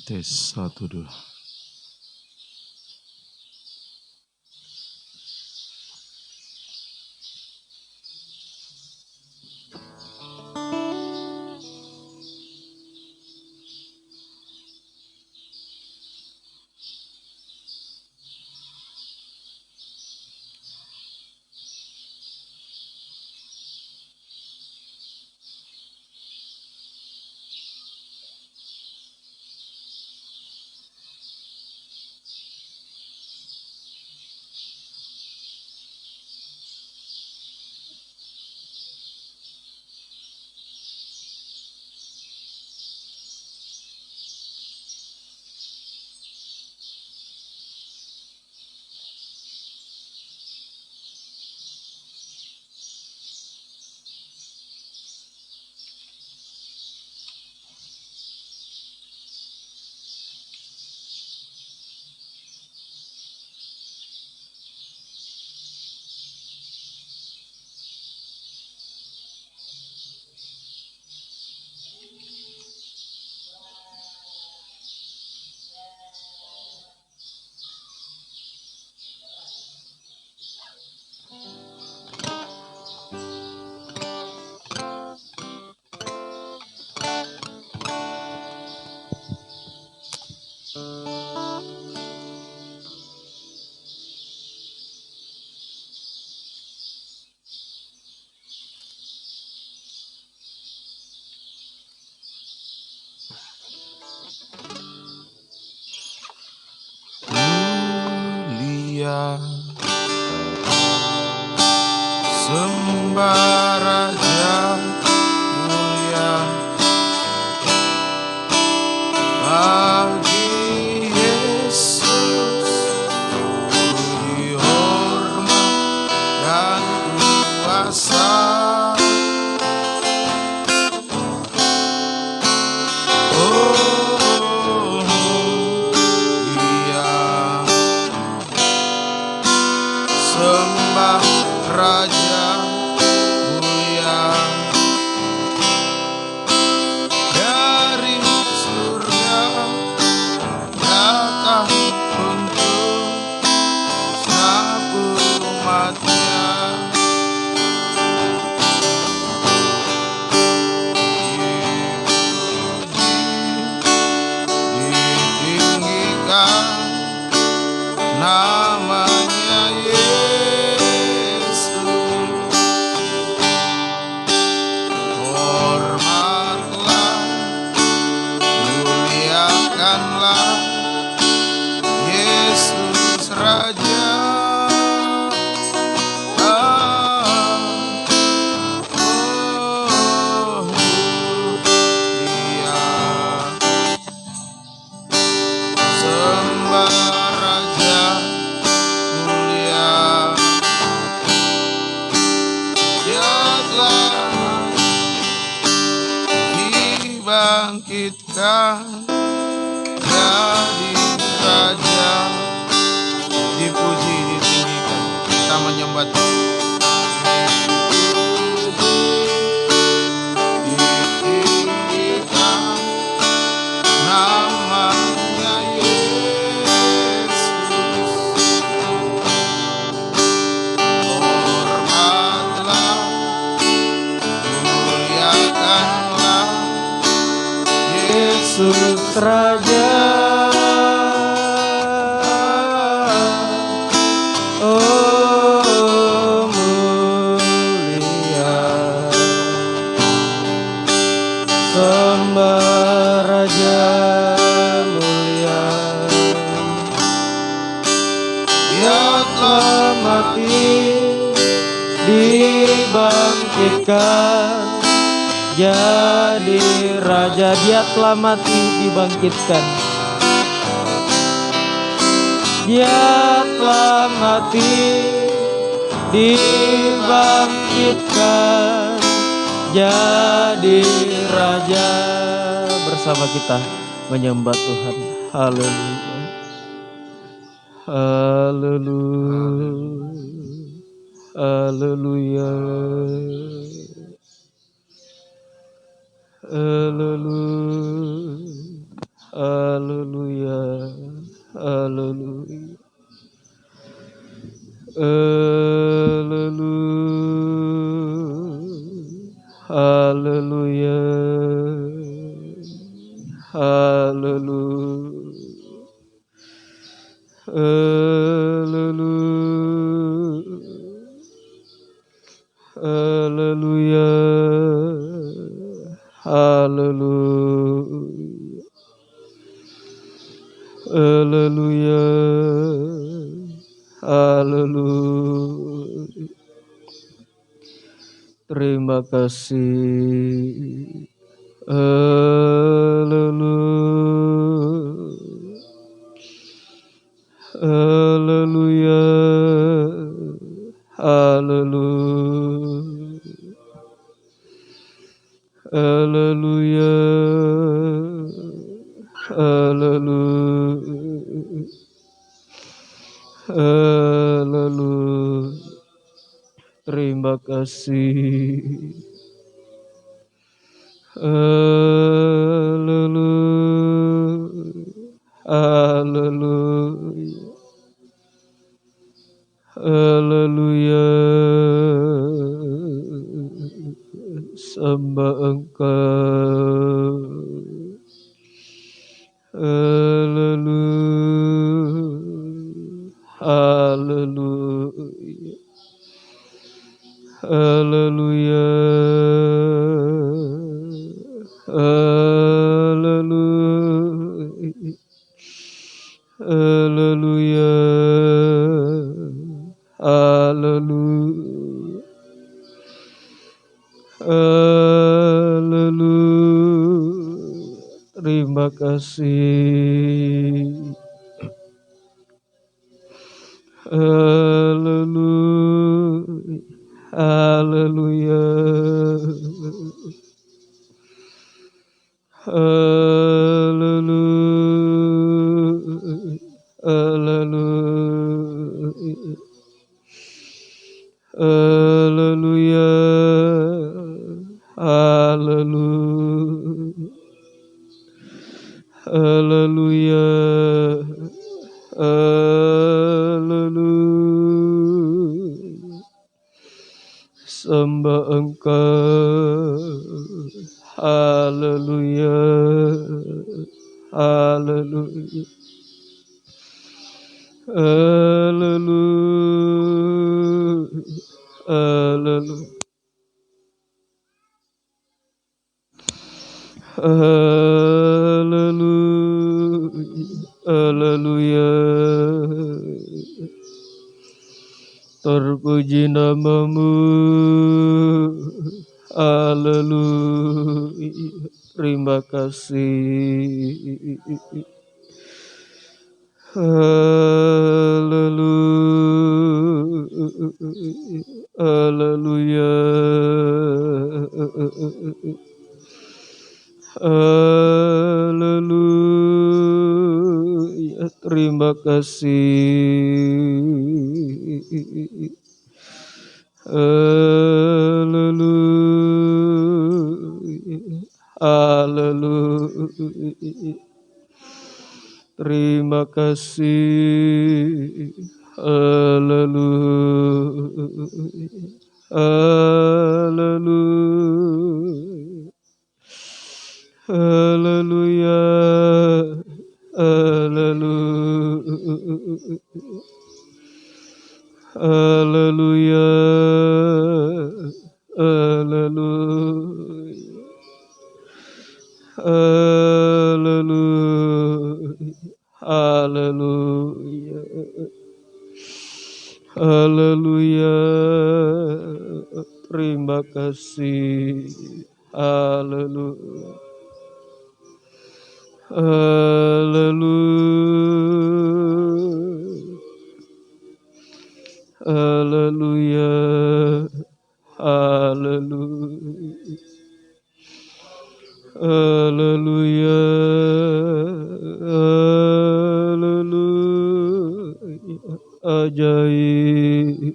Tes 1 2. Mulia sembah Raja mulia bagi Yesus, puji hormat dan kuasa. Oh mulia sembah Raja mulia dari surga datang untuk sapu umatnya. Ditinggikan namanya Yesus, hormatlah, muliakanlah Yesus Raja. Oh mulia sembah Raja mulia, Dia telah dibangkitkan jadi Raja. Dipuji, ditinggikan, kita menyembah Tuhan. Ditinggikan namanya Yesus, hormatlah, muliakanlah Yesus Raja. Oh mulia sembah Raja mulia, Dia telah mati dibangkitkan jadi Raja. Dia telah mati dibangkitkan, Dia telah mati dibangkitkan jadi Raja. Bersama kita menyembah Tuhan. Haleluya, haleluya, haleluya, haleluya, Haleluya, haleluya, haleluya, haleluya, haleluya, haleluya, haleluya, haleluya, haleluya. Terima kasih. Haleluya, haleluya, haleluya, haleluya, haleluya, haleluya. Terima kasih. Haleluya, haleluya, haleluya. Sembah Engkau. Haleluya, haleluya, haleluya, haleluya, haleluya, haleluya, haleluya. Terima kasih. Haleluya, haleluya, haleluya, haleluya, haleluya, haleluya, haleluya, haleluya. Sembah Engkau. Haleluya, haleluya, haleluya, haleluya, haleluya, haleluya. Terpuji namamu. Haleluya. Terima kasih. Haleluya. Haleluya. Haleluya. Terima kasih. Haleluya, haleluya. Terima kasih. Haleluya, haleluya, haleluya, haleluya. Haleluya, haleluya, haleluya, haleluya, haleluya. Terima kasih. Haleluya, haleluya, haleluya, haleluya, haleluya, haleluya. Ajaib.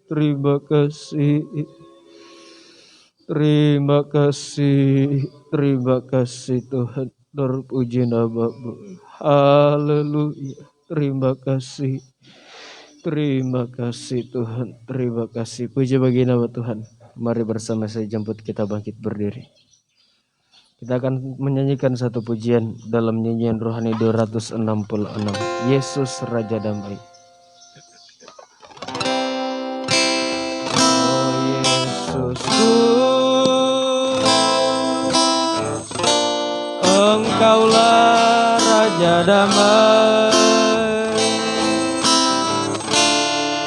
Terima kasih. Terima kasih. Terima kasih Tuhan. Terpuji nama-Mu. Haleluya. Terima kasih. Terima kasih Tuhan. Terima kasih. Puji bagi nama Tuhan. Mari bersama saya jemput kita bangkit berdiri. Kita akan menyanyikan satu pujian dalam nyanyian rohani 266. Yesus Raja Damai. Oh Yesusku, Engkaulah Raja Damai.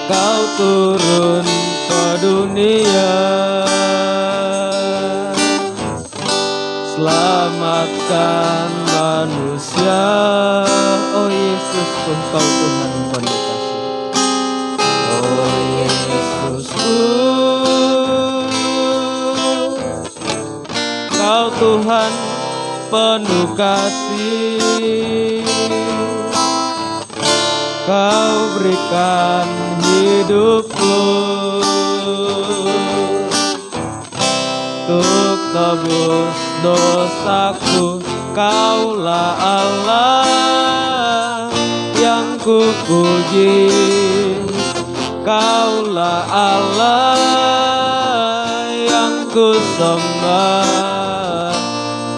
Kau turun ke dunia, selamatkan manusia. Oh Yesusku, Engkau Tuhan penuh kasih. Oh Yesusku, Kau Tuhan penuh kasih. Kau berikan hidupmu untuk tebus dosaku. Kaulah Allah yang kupuji. Kaulah Allah yang kusembah.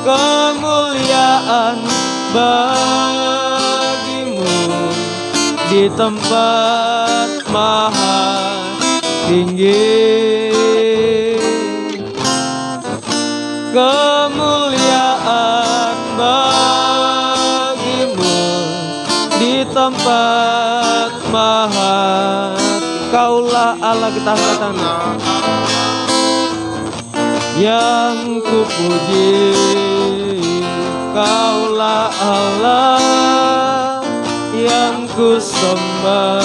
Kemuliaan bagimu di tempat maha tinggi. Kemuliaan bagimu di tempat maha. Kaulah Allah, kita katakan yang kupuji. Kaulah Allah yang kusembah.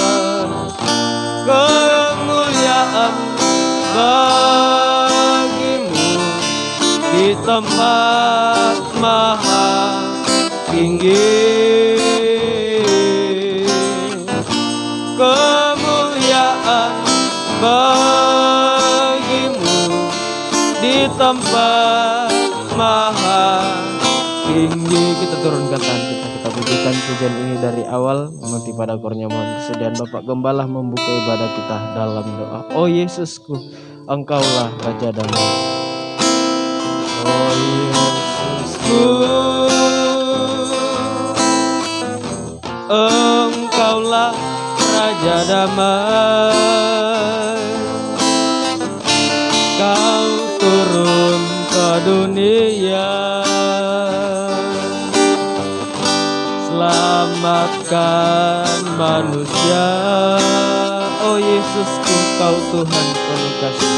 Kemuliaan bagimu di tempat maha tinggi. Kemuliaan bagimu di tempat maha tinggi. Kita turunkan tangan kita pujikan pujian ini dari awal mengerti pada akornya. Mohon kesediaan Bapak Gembala membuka ibadah kita dalam doa. Oh Yesusku, Engkaulah Raja Damai. Oh Yesusku, Engkaulah Raja Damai. Kau turun ke dunia, selamatkan manusia. Oh Yesusku, Kau Tuhan penuh kasih.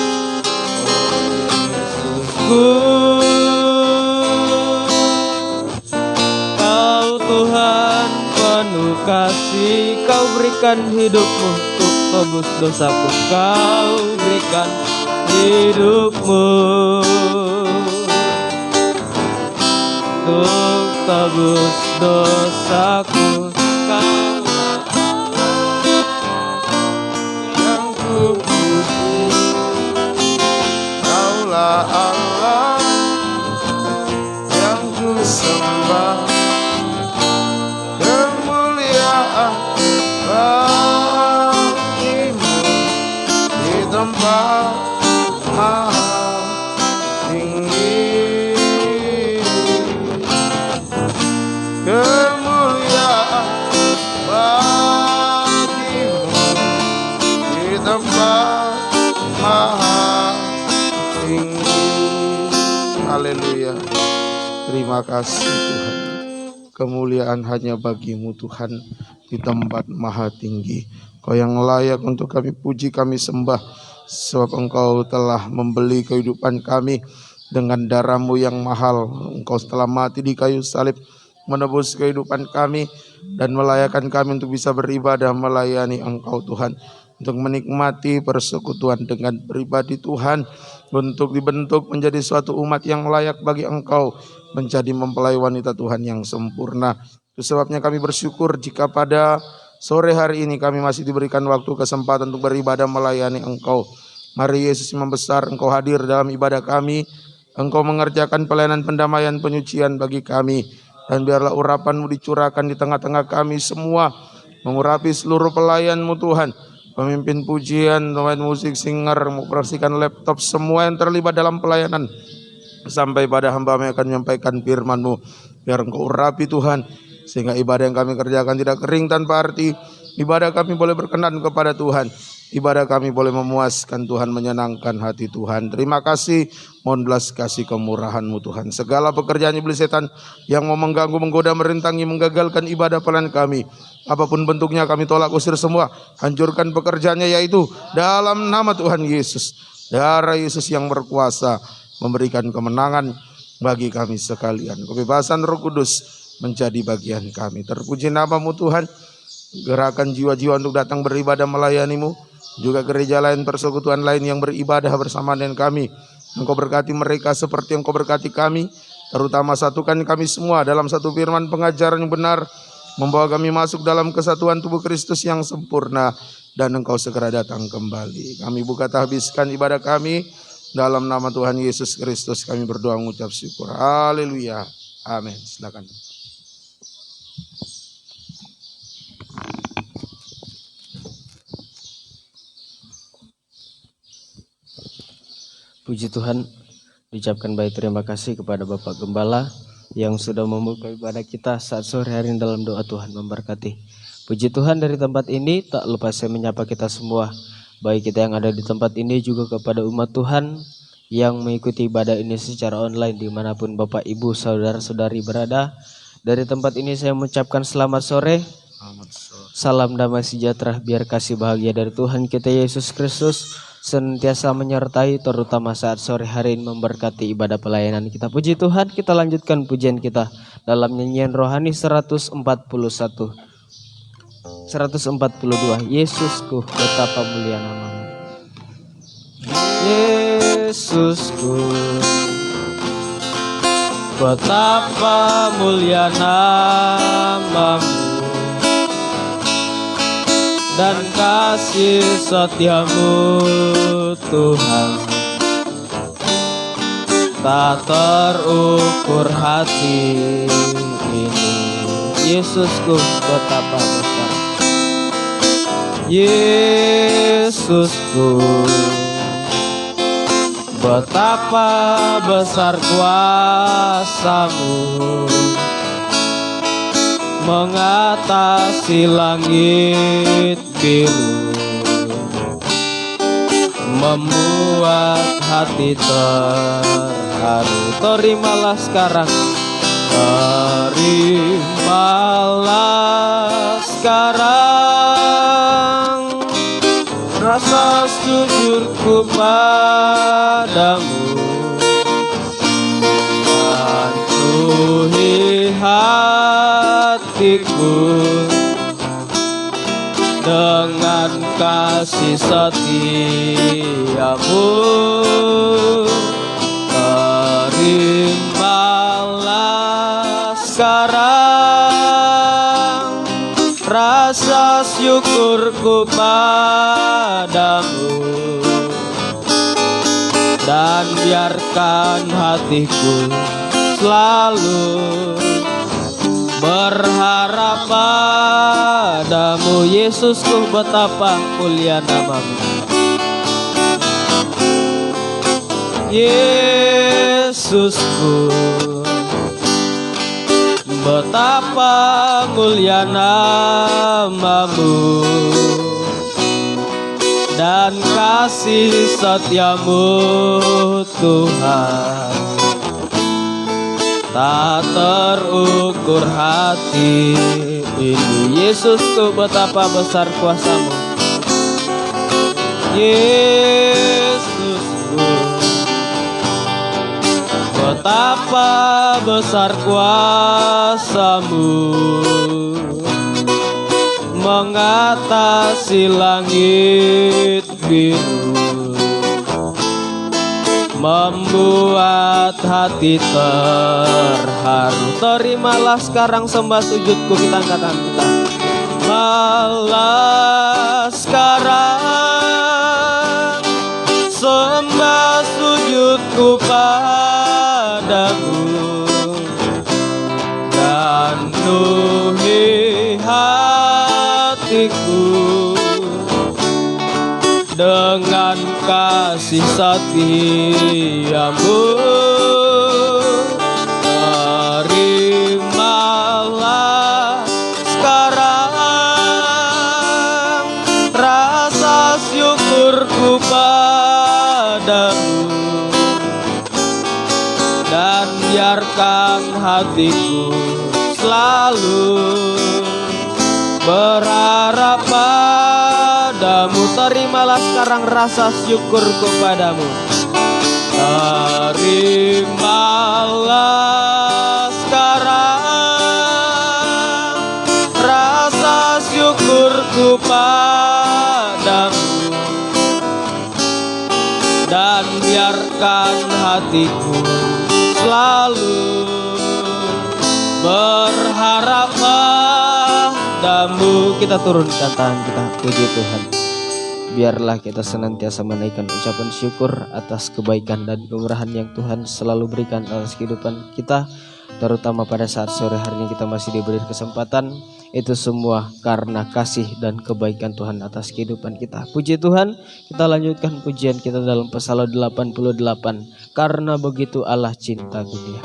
Oh Yesusku, Kau Tuhan penuh kasih. Kau berikan hidupmu untuk tebus dosaku. Kau berikan hidupmu untuk tebus dosaku. Kaulah yang kupuji. Kaulah Allah yang kusembah. Kemuliaan bagimu di tempat maha tinggi. Kemuliaan bagimu di tempat maha tinggi. Haleluya. Terima kasih Tuhan. Kemuliaan hanya bagimu Tuhan di tempat maha tinggi. Kau yang layak untuk kami puji, kami sembah. Sebab Engkau telah membeli kehidupan kami dengan darah-Mu yang mahal. Engkau telah mati di kayu salib, menebus kehidupan kami dan melayakkan kami untuk bisa beribadah melayani Engkau Tuhan. Untuk menikmati persekutuan dengan pribadi Tuhan. Untuk dibentuk menjadi suatu umat yang layak bagi Engkau. Menjadi mempelai wanita Tuhan yang sempurna. Itu sebabnya kami bersyukur jika pada sore hari ini kami masih diberikan waktu kesempatan untuk beribadah melayani Engkau. Mari Yesus yang membesar, Engkau hadir dalam ibadah kami. Engkau mengerjakan pelayanan pendamaian penyucian bagi kami. Dan biarlah urapan-Mu dicurahkan di tengah-tengah kami semua, mengurapi seluruh pelayan-Mu Tuhan, pemimpin pujian, pemain musik, singer, mengoperasikan laptop, semua yang terlibat dalam pelayanan, sampai pada hamba-Mu yang akan menyampaikan firman-Mu. Biar Engkau urapi Tuhan, sehingga ibadah yang kami kerjakan tidak kering tanpa arti. Ibadah kami boleh berkenan kepada Tuhan. Ibadah kami boleh memuaskan Tuhan, menyenangkan hati Tuhan. Terima kasih, mohon belas kasih kemurahan-Mu Tuhan. Segala pekerjaan iblis setan yang mau mengganggu, menggoda, merintangi, menggagalkan ibadah pelayan kami, apapun bentuknya kami tolak usir semua. Hancurkan pekerjaannya, yaitu dalam nama Tuhan Yesus. Darah Yesus yang berkuasa memberikan kemenangan bagi kami sekalian. Kebebasan Roh Kudus menjadi bagian kami. Terpuji nama-Mu Tuhan. Gerakan jiwa-jiwa untuk datang beribadah melayani-Mu, juga gereja lain, persekutuan lain yang beribadah bersama dengan kami. Engkau berkati mereka seperti Engkau berkati kami. Terutama satukan kami semua dalam satu firman pengajaran yang benar, membawa kami masuk dalam kesatuan tubuh Kristus yang sempurna. Dan Engkau segera datang kembali. Kami buka habiskan ibadah kami. Dalam nama Tuhan Yesus Kristus kami berdoa mengucap syukur. Haleluya. Amin. Silakan. Puji Tuhan, diucapkan baik terima kasih kepada Bapak Gembala yang sudah membuka ibadah kita saat sore hari ini dalam doa. Tuhan memberkati. Puji Tuhan, dari tempat ini tak lepas saya menyapa kita semua, baik kita yang ada di tempat ini juga kepada umat Tuhan yang mengikuti ibadah ini secara online dimanapun Bapak Ibu Saudara-saudari berada. Dari tempat ini saya mengucapkan selamat sore. Salam damai sejahtera, biar kasih bahagia dari Tuhan kita Yesus Kristus senantiasa menyertai, terutama saat sore hari ini memberkati ibadah pelayanan kita. Puji Tuhan, kita lanjutkan pujian kita dalam nyanyian rohani 141 142. Yesusku, betapa mulia namamu. Yesusku, betapa mulia namamu, dan kasih setiamu Tuhan tak terukur hati ini. Yesusku, betapa besar. Yesusku, betapa besar kuasa-Mu mengatasi langit biru, membuat hati terharu. Terimalah sekarang, terimalah sekarang rasa sujudku padamu, penuhi hatiku dengan kasih setiamu. Terimalah sekarang rasa syukurku padamu, dan biarkan hatiku selalu berharap padamu. Yesusku, betapa mulia namamu. Yesusku, betapa mulia namamu, dan kasih setiamu Tuhan tak terukur hati ini. Yesusku, betapa besar kuasa-Mu. Yesusku, betapa besar kuasa-Mu mengatasi langit biru, membuat hati terharu. Terimalah sekarang sembah sujudku, kita angkatkan kita. Malah sekarang sembah sujudku padamu, dengan kasih setiamu. Terimalah sekarang rasa syukurku padamu, dan biarkan hatiku selalu berharap padamu. Terimalah sekarang rasa syukurku padamu. Terimalah sekarang rasa syukurku padamu, dan biarkan hatiku selalu berharap padamu. Kita turunkan tangan kita, puji Tuhan. Biarlah kita senantiasa menaikkan ucapan syukur atas kebaikan dan kemurahan yang Tuhan selalu berikan atas kehidupan kita, terutama pada saat sore hari ini kita masih diberi kesempatan. Itu semua karena kasih dan kebaikan Tuhan atas kehidupan kita. Puji Tuhan. Kita lanjutkan pujian kita dalam Psalm 88. Karena begitu Allah cinta dunia.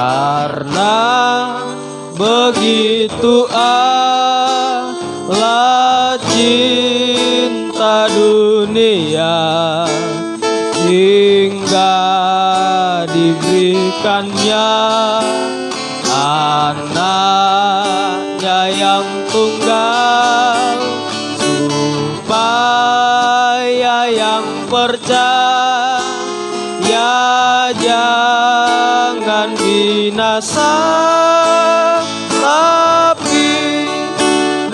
Karena begitu Allah cinta dunia, hingga diberikannya anaknya yang tunggal, supaya yang percaya jangan binasa, tapi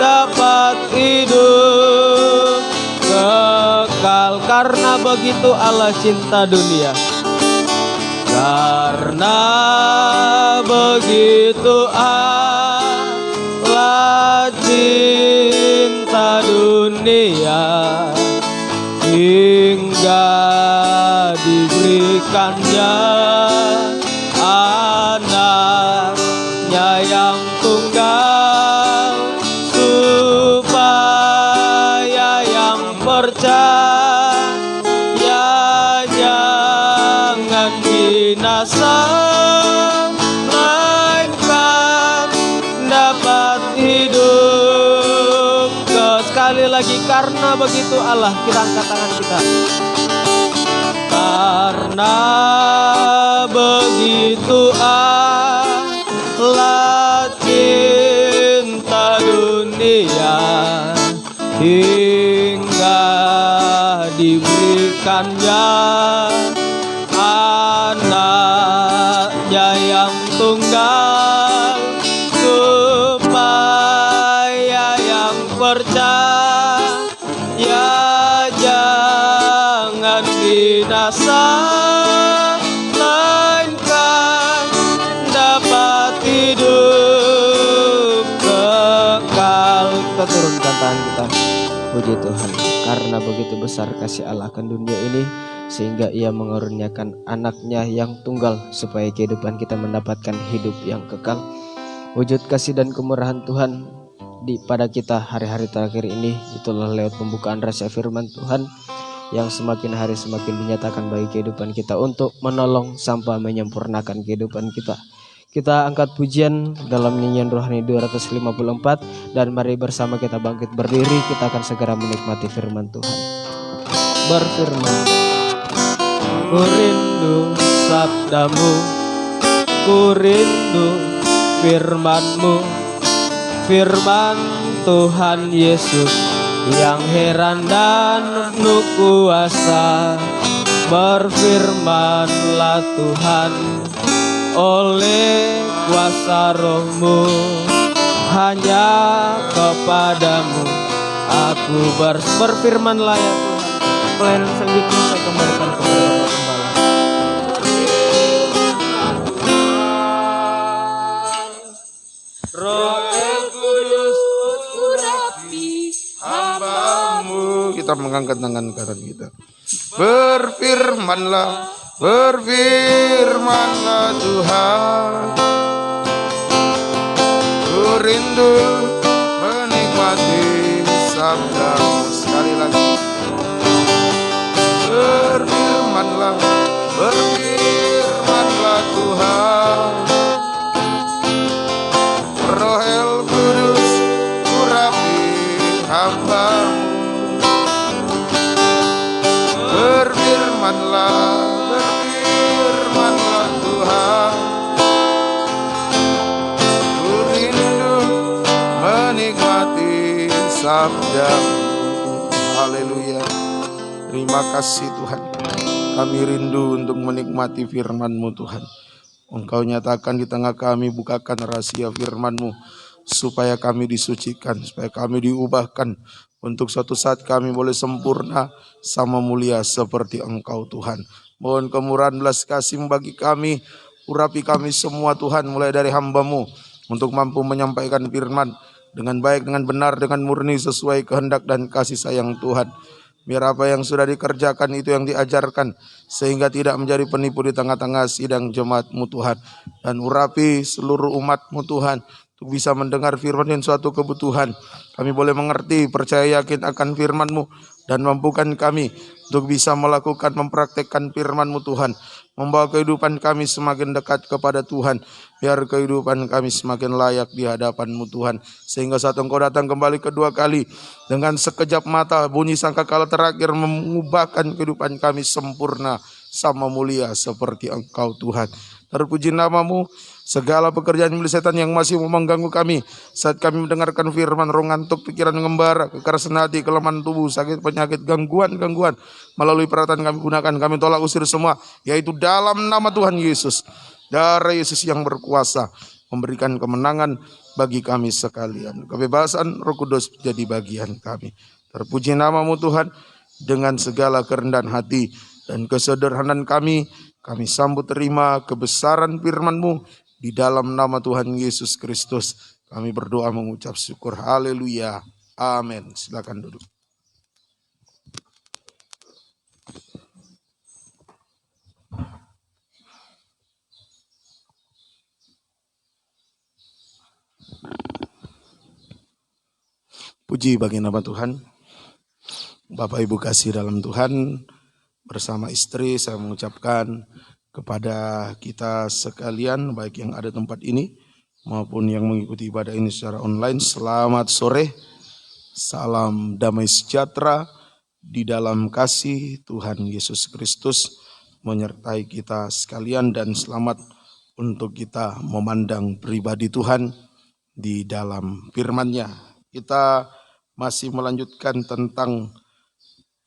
dapat hidup kekal. Karena begitu Allah cinta dunia. Karena begitu Allah cinta dunia, hingga diberikannya anaknya yang tunggal, supaya yang percaya jangan binasa, melainkan dapat hidup. Sekali lagi, karena begitu Allah. Kita angkat tangan kita. Karena begitu Allah cinta dunia, hingga diberikannya anaknya yang tunggal, supaya yang percaya jangan binasa, melainkan dapat hidup kekal. Kita turunkan tangan kita. Puji Tuhan. Karena begitu besar kasih Allah akan dunia ini, sehingga Ia mengaruniakan anaknya yang tunggal, supaya kehidupan kita mendapatkan hidup yang kekal. Wujud kasih dan kemurahan Tuhan pada kita hari-hari terakhir ini, itulah lewat pembukaan rahasia firman Tuhan yang semakin hari semakin dinyatakan bagi kehidupan kita untuk menolong sampai menyempurnakan kehidupan kita. Kita angkat pujian dalam nyanyian rohani 254, dan mari bersama kita bangkit berdiri. Kita akan segera menikmati firman Tuhan. Berfirman, ku rindu sabdamu, ku rindu firman-Mu, firman Tuhan Yesus yang heran dan penuh kuasa. Berfirmanlah Tuhan, oleh kuasa Roh-Mu, hanya kepadamu aku berfirmanlah ya Tuhan. Pelayanan selanjutnya saya kembalikan kepada Bapak Gembala. Roh Kudus urapi hamba-Mu. Kita mengangkat tangan kanan kita. Berfirmanlah, berfirmanlah Tuhan, ku rindu menikmati sabdamu. Sekali lagi, berfirmanlah, berfirmanlah Tuhan. Roh El Kudus, urapi hamba-Mu. Berfirmanlah, berfirmanlah Tuhan. Ku rindu menikmati sabda-Mu. Haleluya. Terima kasih Tuhan. Kami rindu untuk menikmati firman-Mu Tuhan. Engkau nyatakan di tengah kami, bukakan rahasia firman-Mu, supaya kami disucikan, supaya kami diubahkan, untuk suatu saat kami boleh sempurna sama mulia seperti Engkau Tuhan. Mohon kemurahan belas kasih bagi kami, urapi kami semua Tuhan, mulai dari hamba-Mu, untuk mampu menyampaikan firman dengan baik, dengan benar, dengan murni, sesuai kehendak dan kasih sayang Tuhan. Biar apa yang sudah dikerjakan itu yang diajarkan, sehingga tidak menjadi penipu di tengah-tengah sidang jemaat-Mu Tuhan. Dan urapi seluruh umat-Mu Tuhan, untuk bisa mendengar firman yang suatu kebutuhan. Kami boleh mengerti, percaya, yakin akan firman-Mu, dan mampukan kami untuk bisa melakukan, mempraktekkan firman-Mu Tuhan. Membawa kehidupan kami semakin dekat kepada Tuhan. Biar kehidupan kami semakin layak di hadapan-Mu Tuhan. Sehingga saat Engkau datang kembali kedua kali, dengan sekejap mata bunyi sangkakala terakhir mengubahkan kehidupan kami sempurna sama mulia seperti Engkau Tuhan. Terpuji nama-Mu. Segala pekerjaan milik setan yang masih mau mengganggu kami saat kami mendengarkan firman, roh ngantuk, pikiran mengembara, kekerasan hati, kelemahan tubuh, sakit, penyakit, gangguan melalui perhatian kami gunakan, kami tolak usir semua, yaitu dalam nama Tuhan Yesus. Darah Yesus yang berkuasa memberikan kemenangan bagi kami sekalian. Kebebasan Roh Kudus jadi bagian kami. Terpuji nama-Mu Tuhan. Dengan segala kerendahan hati dan kesederhanaan kami sambut terima kebesaran firman-Mu. Di dalam nama Tuhan Yesus Kristus kami berdoa mengucap syukur. Haleluya. Amin. Silakan duduk. Puji bagi nama Tuhan. Bapak Ibu kasih dalam Tuhan, bersama istri saya mengucapkan kepada kita sekalian, baik yang ada tempat ini maupun yang mengikuti ibadah ini secara online, selamat sore, salam damai sejahtera di dalam kasih Tuhan Yesus Kristus menyertai kita sekalian, dan selamat untuk kita memandang pribadi Tuhan di dalam firman-Nya. Kita masih melanjutkan tentang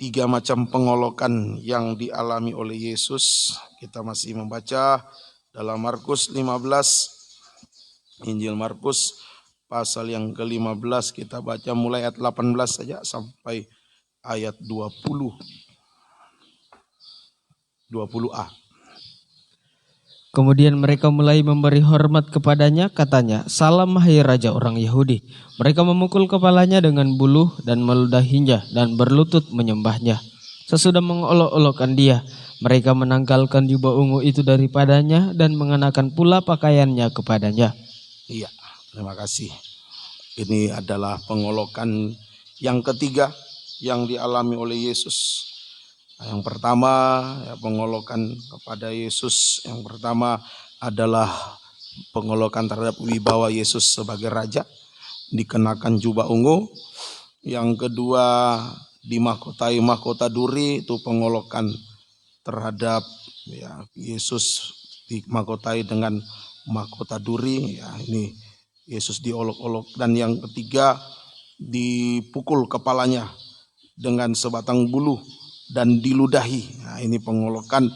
3 macam pengolokan yang dialami oleh Yesus. Kita masih membaca dalam Markus 15, Injil Markus pasal yang ke-15. Kita baca mulai ayat 18 saja sampai ayat 20a. Kemudian mereka mulai memberi hormat kepadanya, katanya, "Salam hai Raja orang Yahudi." Mereka memukul kepalanya dengan buluh dan meludahinya dan berlutut menyembahnya. Sesudah mengolok-olokkan dia, mereka menanggalkan jubah ungu itu daripadanya dan mengenakan pula pakaiannya kepadanya. Iya, terima kasih. Ini adalah pengolokan yang ketiga yang dialami oleh Yesus. Yang pertama, ya, pengolokan kepada Yesus. Yang pertama adalah pengolokan terhadap wibawa Yesus sebagai raja, dikenakan jubah ungu. Yang kedua, dimahkotai mahkota duri, itu pengolokan terhadap ya, Yesus dimahkotai dengan mahkota duri. Ya, ini Yesus diolok-olok. Dan yang ketiga, dipukul kepalanya dengan sebatang bulu dan diludahi. Nah, ini pengolokan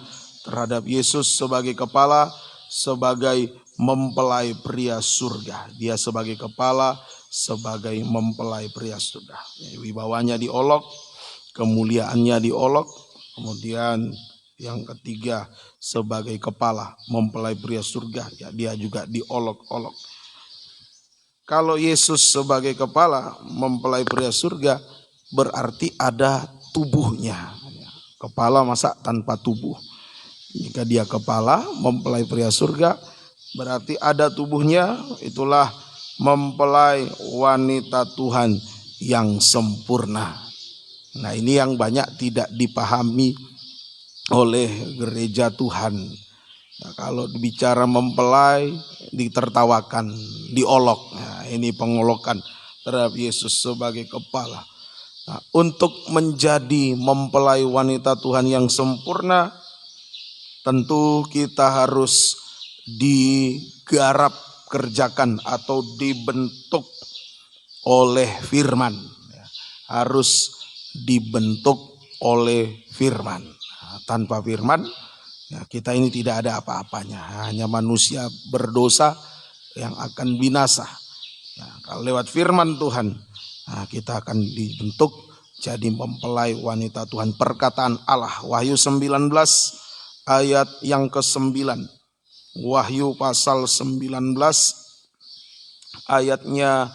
terhadap Yesus sebagai kepala, sebagai mempelai pria surga. Dia sebagai kepala, sebagai mempelai pria surga. Wibawanya diolok, kemuliaannya diolok. Kemudian yang ketiga, sebagai kepala, mempelai pria surga. Ya, dia juga diolok-olok. Kalau Yesus sebagai kepala, mempelai pria surga, berarti ada tubuhnya. Kepala masa tanpa tubuh? Jika dia kepala, mempelai pria surga, berarti ada tubuhnya. Itulah mempelai wanita Tuhan yang sempurna. Nah, ini yang banyak tidak dipahami oleh gereja Tuhan. Nah, kalau bicara mempelai ditertawakan, diolok. Nah, ini pengolokan terhadap Yesus sebagai kepala. Nah, untuk menjadi mempelai wanita Tuhan yang sempurna, tentu kita harus digarap kerjakan atau dibentuk oleh firman. Harus dibentuk oleh firman. Nah, tanpa firman, ya, kita ini tidak ada apa-apanya. Hanya manusia berdosa yang akan binasa. Nah, kalau lewat firman Tuhan, nah, kita akan dibentuk jadi mempelai wanita Tuhan. Perkataan Allah, Wahyu 19 ayat yang ke-9. Wahyu pasal 19 ayatnya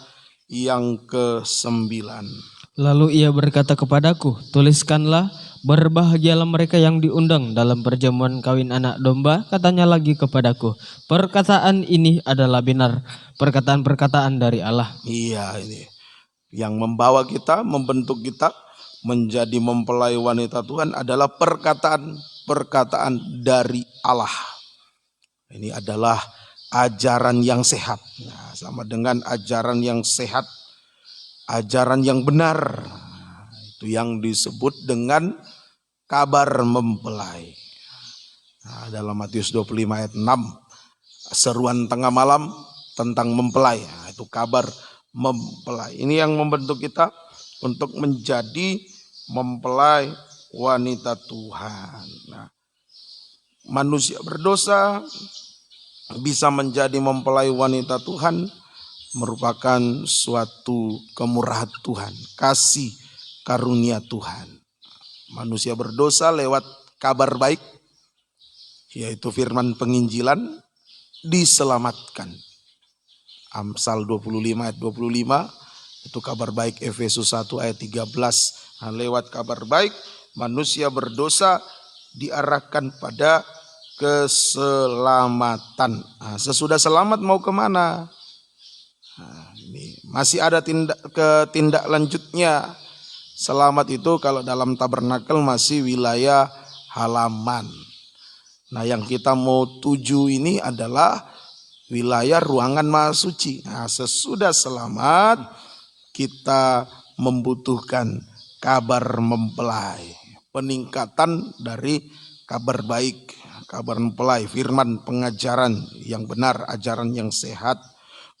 yang ke-9. Lalu ia berkata kepadaku, tuliskanlah, berbahagialah mereka yang diundang dalam perjamuan kawin anak domba. Katanya lagi kepadaku, perkataan ini adalah benar, perkataan-perkataan dari Allah. Iya, ini yang membawa kita, membentuk kita menjadi mempelai wanita Tuhan adalah perkataan-perkataan dari Allah. Ini adalah ajaran yang sehat. Nah, sama dengan ajaran yang sehat, ajaran yang benar. Itu yang disebut dengan kabar mempelai. Nah, dalam Matius 25 ayat 6, seruan tengah malam tentang mempelai. Nah, itu kabar mempelai. Ini yang membentuk kita untuk menjadi mempelai wanita Tuhan. Nah, manusia berdosa bisa menjadi mempelai wanita Tuhan merupakan suatu kemurahan Tuhan, kasih karunia Tuhan. Manusia berdosa lewat kabar baik, yaitu firman penginjilan, diselamatkan. Amsal 25 ayat 25, itu kabar baik. Efesus 1 ayat 13. Nah, lewat kabar baik, manusia berdosa diarahkan pada keselamatan. Nah, sesudah selamat mau kemana? Nah, ini masih ada tindak lanjutnya. Selamat itu kalau dalam tabernakel masih wilayah halaman. Nah, yang kita mau tuju ini adalah wilayah ruangan maha suci. Nah, sesudah selamat kita membutuhkan kabar mempelai, peningkatan dari kabar baik, kabar mempelai, firman, pengajaran yang benar, ajaran yang sehat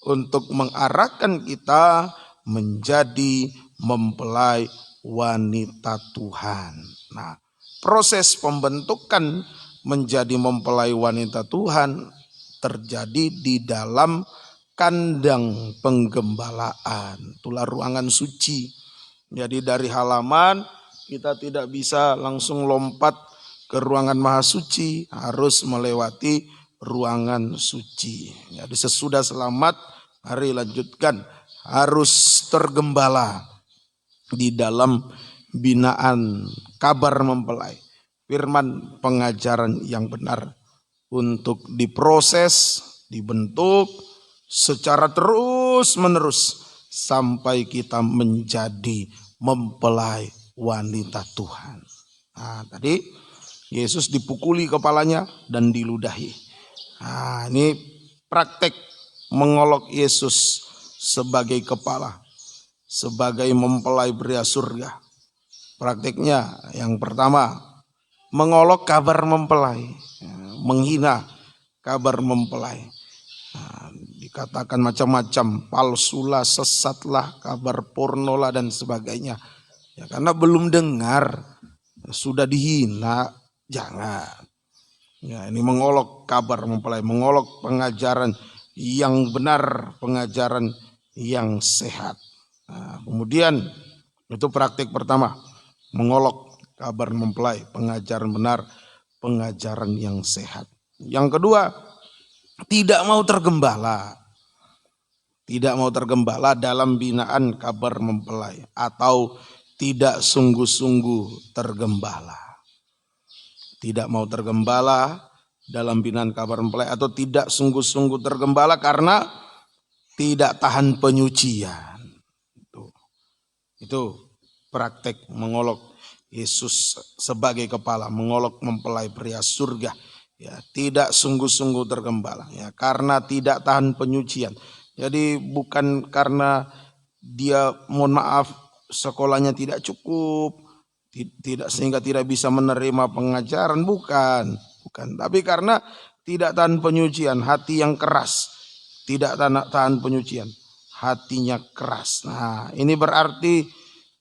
untuk mengarahkan kita menjadi mempelai wanita Tuhan. Nah, proses pembentukan menjadi mempelai wanita Tuhan terjadi di dalam kandang penggembalaan, itulah ruangan suci. Jadi dari halaman kita tidak bisa langsung lompat ke ruangan maha suci, harus melewati ruangan suci. Jadi sesudah selamat, mari lanjutkan, harus tergembala di dalam binaan kabar mempelai, firman pengajaran yang benar, untuk diproses, dibentuk secara terus menerus sampai kita menjadi mempelai wanita Tuhan. Nah, tadi Yesus dipukuli kepalanya dan diludahi. Nah, ini praktek mengolok Yesus sebagai kepala, sebagai mempelai pria surga. Prakteknya yang pertama, mengolok kabar mempelai, menghina kabar mempelai. Nah, dikatakan macam-macam, palsulah, sesatlah, kabar pornolah dan sebagainya. Ya, karena belum dengar sudah dihina, jangan. Ya, ini mengolok kabar mempelai, mengolok pengajaran yang benar, pengajaran yang sehat. Nah, kemudian itu praktik pertama, mengolok kabar mempelai, pengajaran benar, pengajaran yang sehat. Yang kedua, tidak mau tergembala. Tidak mau tergembala dalam binaan kabar mempelai, atau tidak sungguh-sungguh tergembala. Tidak mau tergembala dalam binaan kabar mempelai atau tidak sungguh-sungguh tergembala karena tidak tahan penyucian. Itu praktek mengolok Yesus sebagai kepala, mengolok mempelai pria surga. Ya, tidak sungguh-sungguh tergembala, ya, karena tidak tahan penyucian. Jadi bukan karena dia, mohon maaf, sekolahnya tidak cukup, tidak sehingga tidak bisa menerima pengajaran, bukan. Tapi karena tidak tahan penyucian, hati yang keras, tidak tahan penyucian, hatinya keras. Nah, ini berarti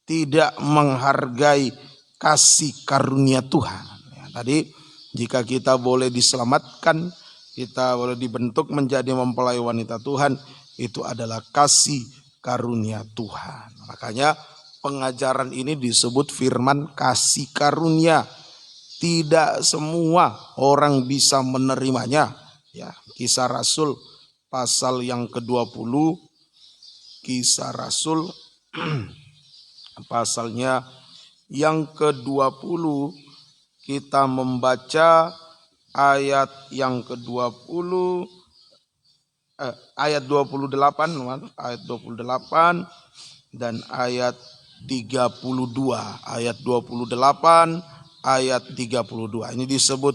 tidak menghargai kasih karunia Tuhan. Ya, tadi jika kita boleh diselamatkan, kita boleh dibentuk menjadi mempelai wanita Tuhan, itu adalah kasih karunia Tuhan. Makanya pengajaran ini disebut firman kasih karunia. Tidak semua orang bisa menerimanya. Ya, Kisah Rasul pasal yang ke-20, Kisah Rasul pasalnya yang ke-20, kita membaca ayat yang ke-20, ayat 28, ayat 28 dan ayat 32, ayat 28, ayat 32. Ini disebut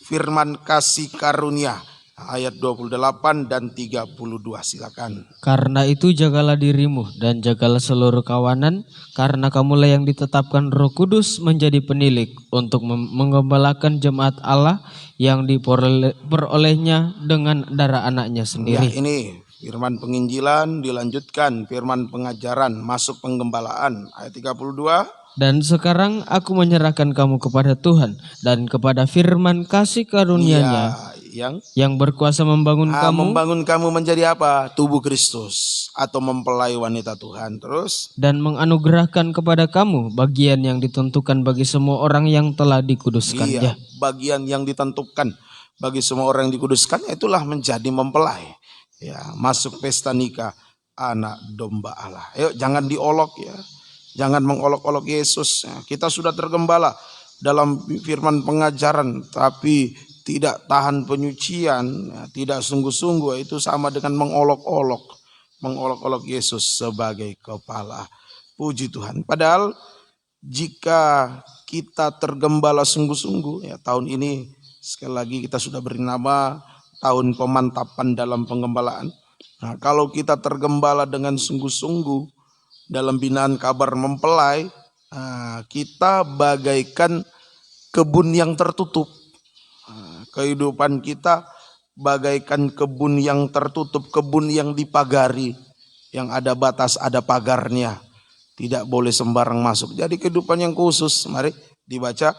firman kasih karunia. Ayat 28 dan 32, silakan. Karena itu jagalah dirimu dan jagalah seluruh kawanan, karena kamulah yang ditetapkan Roh Kudus menjadi penilik untuk menggembalakan jemaat Allah yang diperolehnya dengan darah anaknya Ya, sendiri. ini firman penginjilan dilanjutkan, firman pengajaran, masuk penggembalaan. Ayat 32. Dan sekarang aku menyerahkan kamu kepada Tuhan dan kepada firman kasih karunia-Nya yang berkuasa membangun membangun kamu menjadi apa? Tubuh Kristus atau mempelai wanita Tuhan. Terus, dan menganugerahkan kepada kamu bagian yang ditentukan bagi semua orang yang telah dikuduskannya. Bagian yang ditentukan bagi semua orang yang dikuduskan, itulah menjadi mempelai. Ya, masuk pesta nikah anak domba Allah. Ayo, jangan diolok ya. Jangan mengolok-olok Yesus. Ya, kita sudah tergembala dalam firman pengajaran, tapi tidak tahan penyucian, ya, tidak sungguh-sungguh, itu sama dengan mengolok-olok Yesus sebagai kepala. Puji Tuhan. Padahal jika kita tergembala sungguh-sungguh, ya, tahun ini sekali lagi kita sudah beri nama tahun pemantapan dalam penggembalaan. Nah, kalau kita tergembala dengan sungguh-sungguh dalam binaan kabar mempelai, kita bagaikan kebun yang tertutup. Kehidupan kita bagaikan kebun yang tertutup, kebun yang dipagari, yang ada batas, ada pagarnya, tidak boleh sembarang masuk. Jadi kehidupan yang khusus. Mari dibaca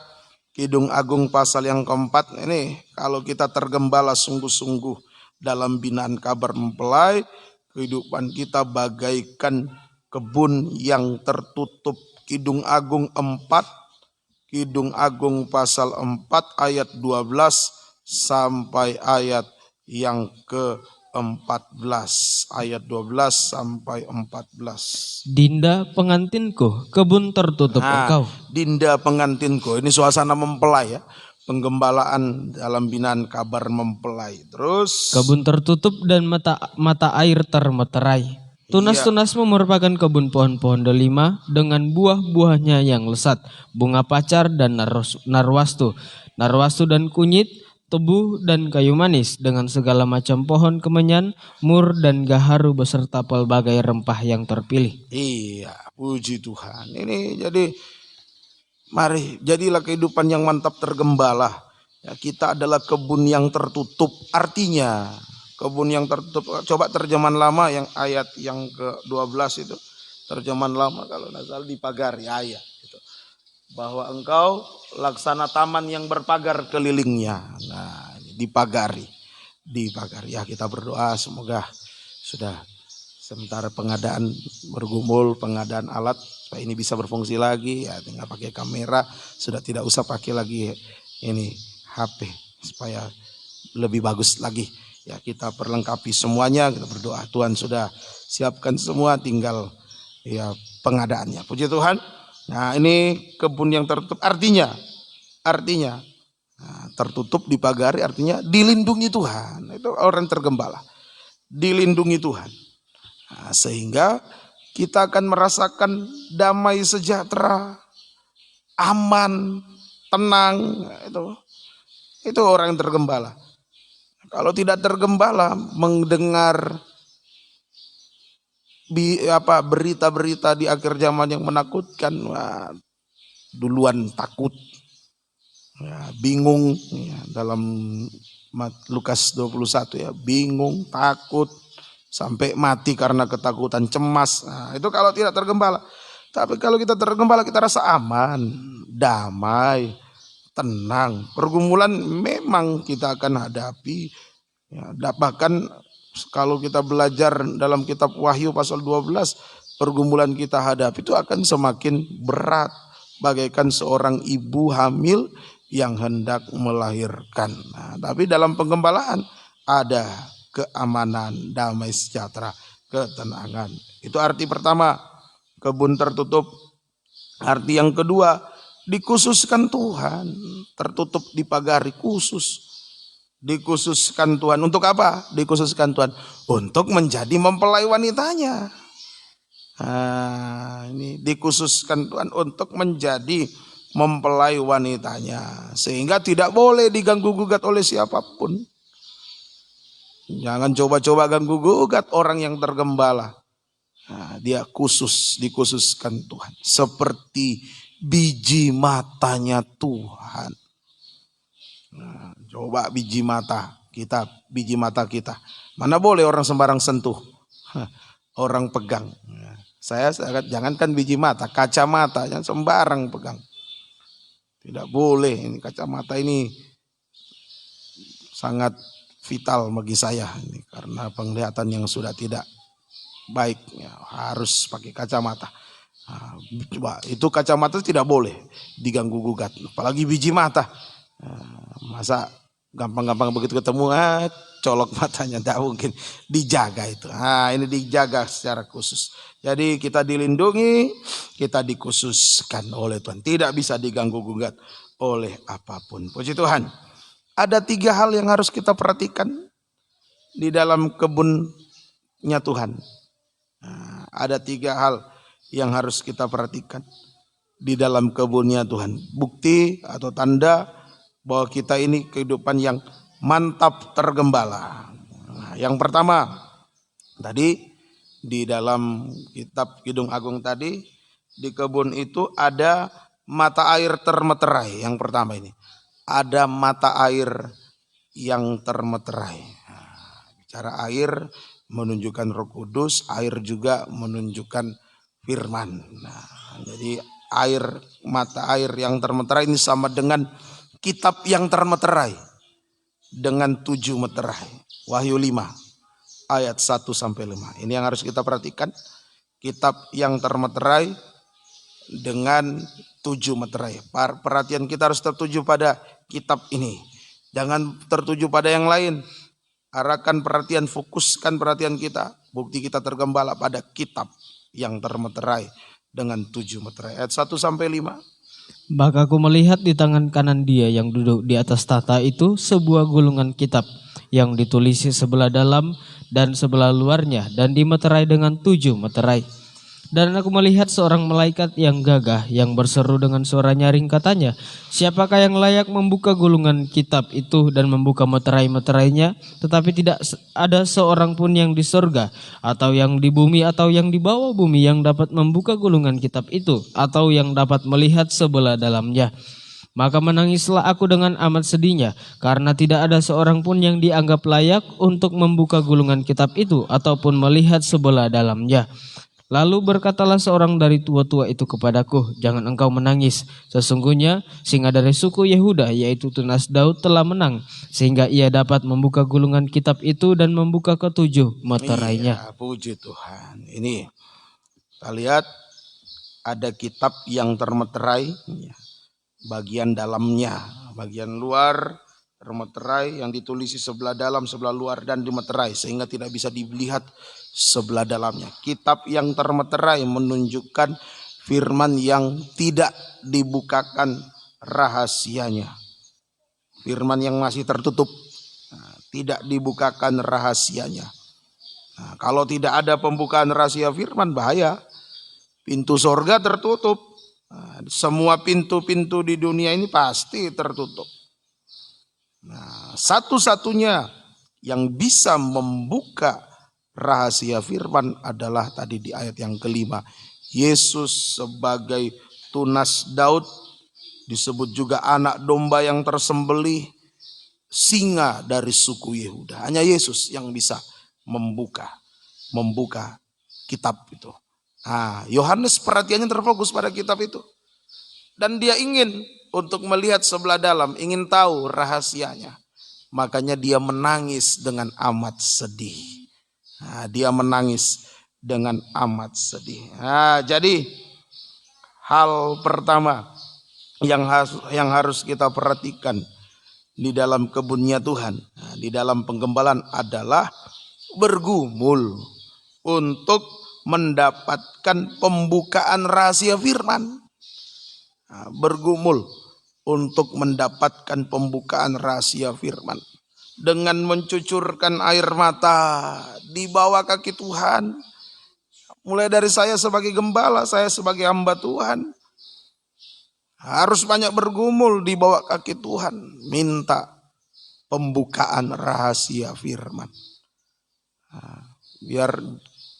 Kidung Agung pasal yang keempat. Ini kalau kita tergembala sungguh-sungguh dalam binaan kabar mempelai, kehidupan kita bagaikan kebun yang tertutup. Kidung Agung 4, Kidung Agung pasal 4 ayat 12 sampai ayat yang ke-14. Ayat 12 sampai 14. Dinda pengantinku, kebun tertutup engkau. Dinda pengantinku, ini suasana mempelai ya. Penggembalaan dalam binaan kabar mempelai. Terus, kebun tertutup dan mata air termeterai. Tunas-tunasmu merupakan kebun pohon-pohon delima dengan buah-buahnya yang lesat, bunga pacar dan narwastu dan kunyit, tebu dan kayu manis dengan segala macam pohon kemenyan, mur dan gaharu beserta pelbagai rempah yang terpilih. Iya, puji Tuhan. Ini jadi, mari jadilah kehidupan yang mantap tergembala. Ya, kita adalah kebun yang tertutup. Artinya kebun yang tertutup. Coba terjemahan lama yang ayat yang ke-12 itu. Terjemahan lama kalau tidak salah dipagari ayat gitu. Bahwa engkau laksana taman yang berpagar kelilingnya. Nah, dipagari. Ya, kita berdoa semoga sudah sementara pengadaan bergumul, pengadaan alat supaya ini bisa berfungsi lagi, ya tinggal pakai kamera, sudah tidak usah pakai lagi ini HP supaya lebih bagus lagi. Ya, kita perlengkapi semuanya, kita berdoa Tuhan sudah siapkan semua, tinggal ya pengadaannya. Puji Tuhan. Nah, ini kebun yang tertutup artinya tertutup dipagari, artinya dilindungi Tuhan. Itu orang tergembala, dilindungi Tuhan. Nah, sehingga kita akan merasakan damai sejahtera, aman, tenang. Itu orang yang tergembala. Kalau tidak tergembala, mendengar berita-berita di akhir zaman yang menakutkan, duluan takut, bingung. Dalam Lukas 21 ya, bingung, takut, sampai mati karena ketakutan, cemas. Itu kalau tidak tergembala. Tapi kalau kita tergembala, kita rasa aman, damai, tenang. Pergumulan memang kita akan hadapi. Bahkan kalau kita belajar dalam kitab Wahyu pasal 12, pergumulan kita hadapi itu akan semakin berat, bagaikan seorang ibu hamil yang hendak melahirkan. Tapi dalam penggembalaan ada keamanan, damai sejahtera, ketenangan. Itu arti pertama, kebun tertutup. Arti yang kedua, dikhususkan Tuhan, tertutup dipagari, khusus. Dikhususkan Tuhan untuk apa? Dikhususkan Tuhan untuk menjadi mempelai wanitanya. Ini dikhususkan Tuhan untuk menjadi mempelai wanitanya, sehingga tidak boleh diganggu gugat oleh siapapun. Jangan coba-coba ganggu gugat orang yang tergembala. Dia dikhususkan Tuhan seperti biji matanya Tuhan. Coba biji mata kita, mana boleh orang sembarang sentuh, orang pegang. Saya jangankan biji mata, kacamata yang sembarang pegang, tidak boleh. Ini kacamata ini sangat vital bagi saya ini, karena penglihatan yang sudah tidak baik, harus pakai kacamata. Coba itu kacamata tidak boleh diganggu gugat, apalagi biji mata. Masa gampang-gampang begitu ketemu colok matanya, tidak mungkin. Dijaga itu. Ini dijaga secara khusus. Jadi kita dilindungi, kita dikhususkan oleh Tuhan, tidak bisa diganggu gugat oleh apapun. Puji Tuhan. Ada 3 hal yang harus kita perhatikan di dalam kebunnya Tuhan. Ada 3 hal yang harus kita perhatikan di dalam kebunnya Tuhan. Bukti atau tanda bahwa kita ini kehidupan yang mantap tergembala. Yang pertama, tadi di dalam kitab Kidung Agung tadi, di kebun itu ada mata air termeterai. Yang pertama ini, ada mata air yang termeterai. Bicara air menunjukkan Roh Kudus, air juga menunjukkan firman. Jadi mata air yang termeterai ini sama dengan kitab yang termeterai dengan 7 meterai. Wahyu 5 ayat 1-5. Ini yang harus kita perhatikan. Kitab yang termeterai dengan 7 meterai. Perhatian kita harus tertuju pada kitab ini. Jangan tertuju pada yang lain. Arahkan perhatian, fokuskan perhatian kita. Bukti kita tergembala pada kitab yang termeterai dengan 7 meterai. Ayat 1-5. Maka aku melihat di tangan kanan Dia yang duduk di atas tahta itu sebuah gulungan kitab yang ditulisi sebelah dalam dan sebelah luarnya dan dimeterai dengan 7 meterai. Dan aku melihat seorang malaikat yang gagah yang berseru dengan suara nyaring, katanya, siapakah yang layak membuka gulungan kitab itu dan membuka meterai-meterainya? Tetapi tidak ada seorang pun yang di surga atau yang di bumi atau yang di bawah bumi yang dapat membuka gulungan kitab itu atau yang dapat melihat sebelah dalamnya. Maka menangislah aku dengan amat sedihnya, karena tidak ada seorang pun yang dianggap layak untuk membuka gulungan kitab itu ataupun melihat sebelah dalamnya. Lalu berkatalah seorang dari tua-tua itu kepadaku, jangan engkau menangis. Sesungguhnya singa dari suku Yehuda, yaitu tunas Daud, telah menang, sehingga ia dapat membuka gulungan kitab itu dan membuka ke-7 meterainya. Iya, puji Tuhan. Ini kita lihat ada kitab yang termeterai, bagian dalamnya, bagian luar termeterai, yang ditulisi sebelah dalam, sebelah luar, dan dimeterai sehingga tidak bisa dilihat sebelah dalamnya. Kitab yang termeterai menunjukkan firman yang tidak dibukakan rahasianya. Firman yang masih tertutup, tidak dibukakan rahasianya. Nah, kalau tidak ada pembukaan rahasia firman, bahaya. Pintu sorga tertutup. Nah, semua pintu-pintu di dunia ini pasti tertutup. Nah, satu-satunya yang bisa membuka rahasia firman adalah tadi di ayat yang kelima. Yesus sebagai tunas Daud, disebut juga anak domba yang tersembelih, singa dari suku Yehuda. Hanya Yesus yang bisa membuka kitab itu. Nah, Yohanes perhatiannya terfokus pada kitab itu. Dan dia ingin untuk melihat sebelah dalam, ingin tahu rahasianya. Makanya dia menangis dengan amat sedih. Nah, dia menangis dengan amat sedih. Nah, jadi hal pertama yang harus kita perhatikan di dalam kebunnya Tuhan, di dalam penggembalaan adalah bergumul untuk mendapatkan pembukaan rahasia firman. Bergumul untuk mendapatkan pembukaan rahasia firman. Dengan mencucurkan air mata di bawah kaki Tuhan. Mulai dari saya sebagai gembala, saya sebagai hamba Tuhan. Harus banyak bergumul di bawah kaki Tuhan. Minta pembukaan rahasia firman. Biar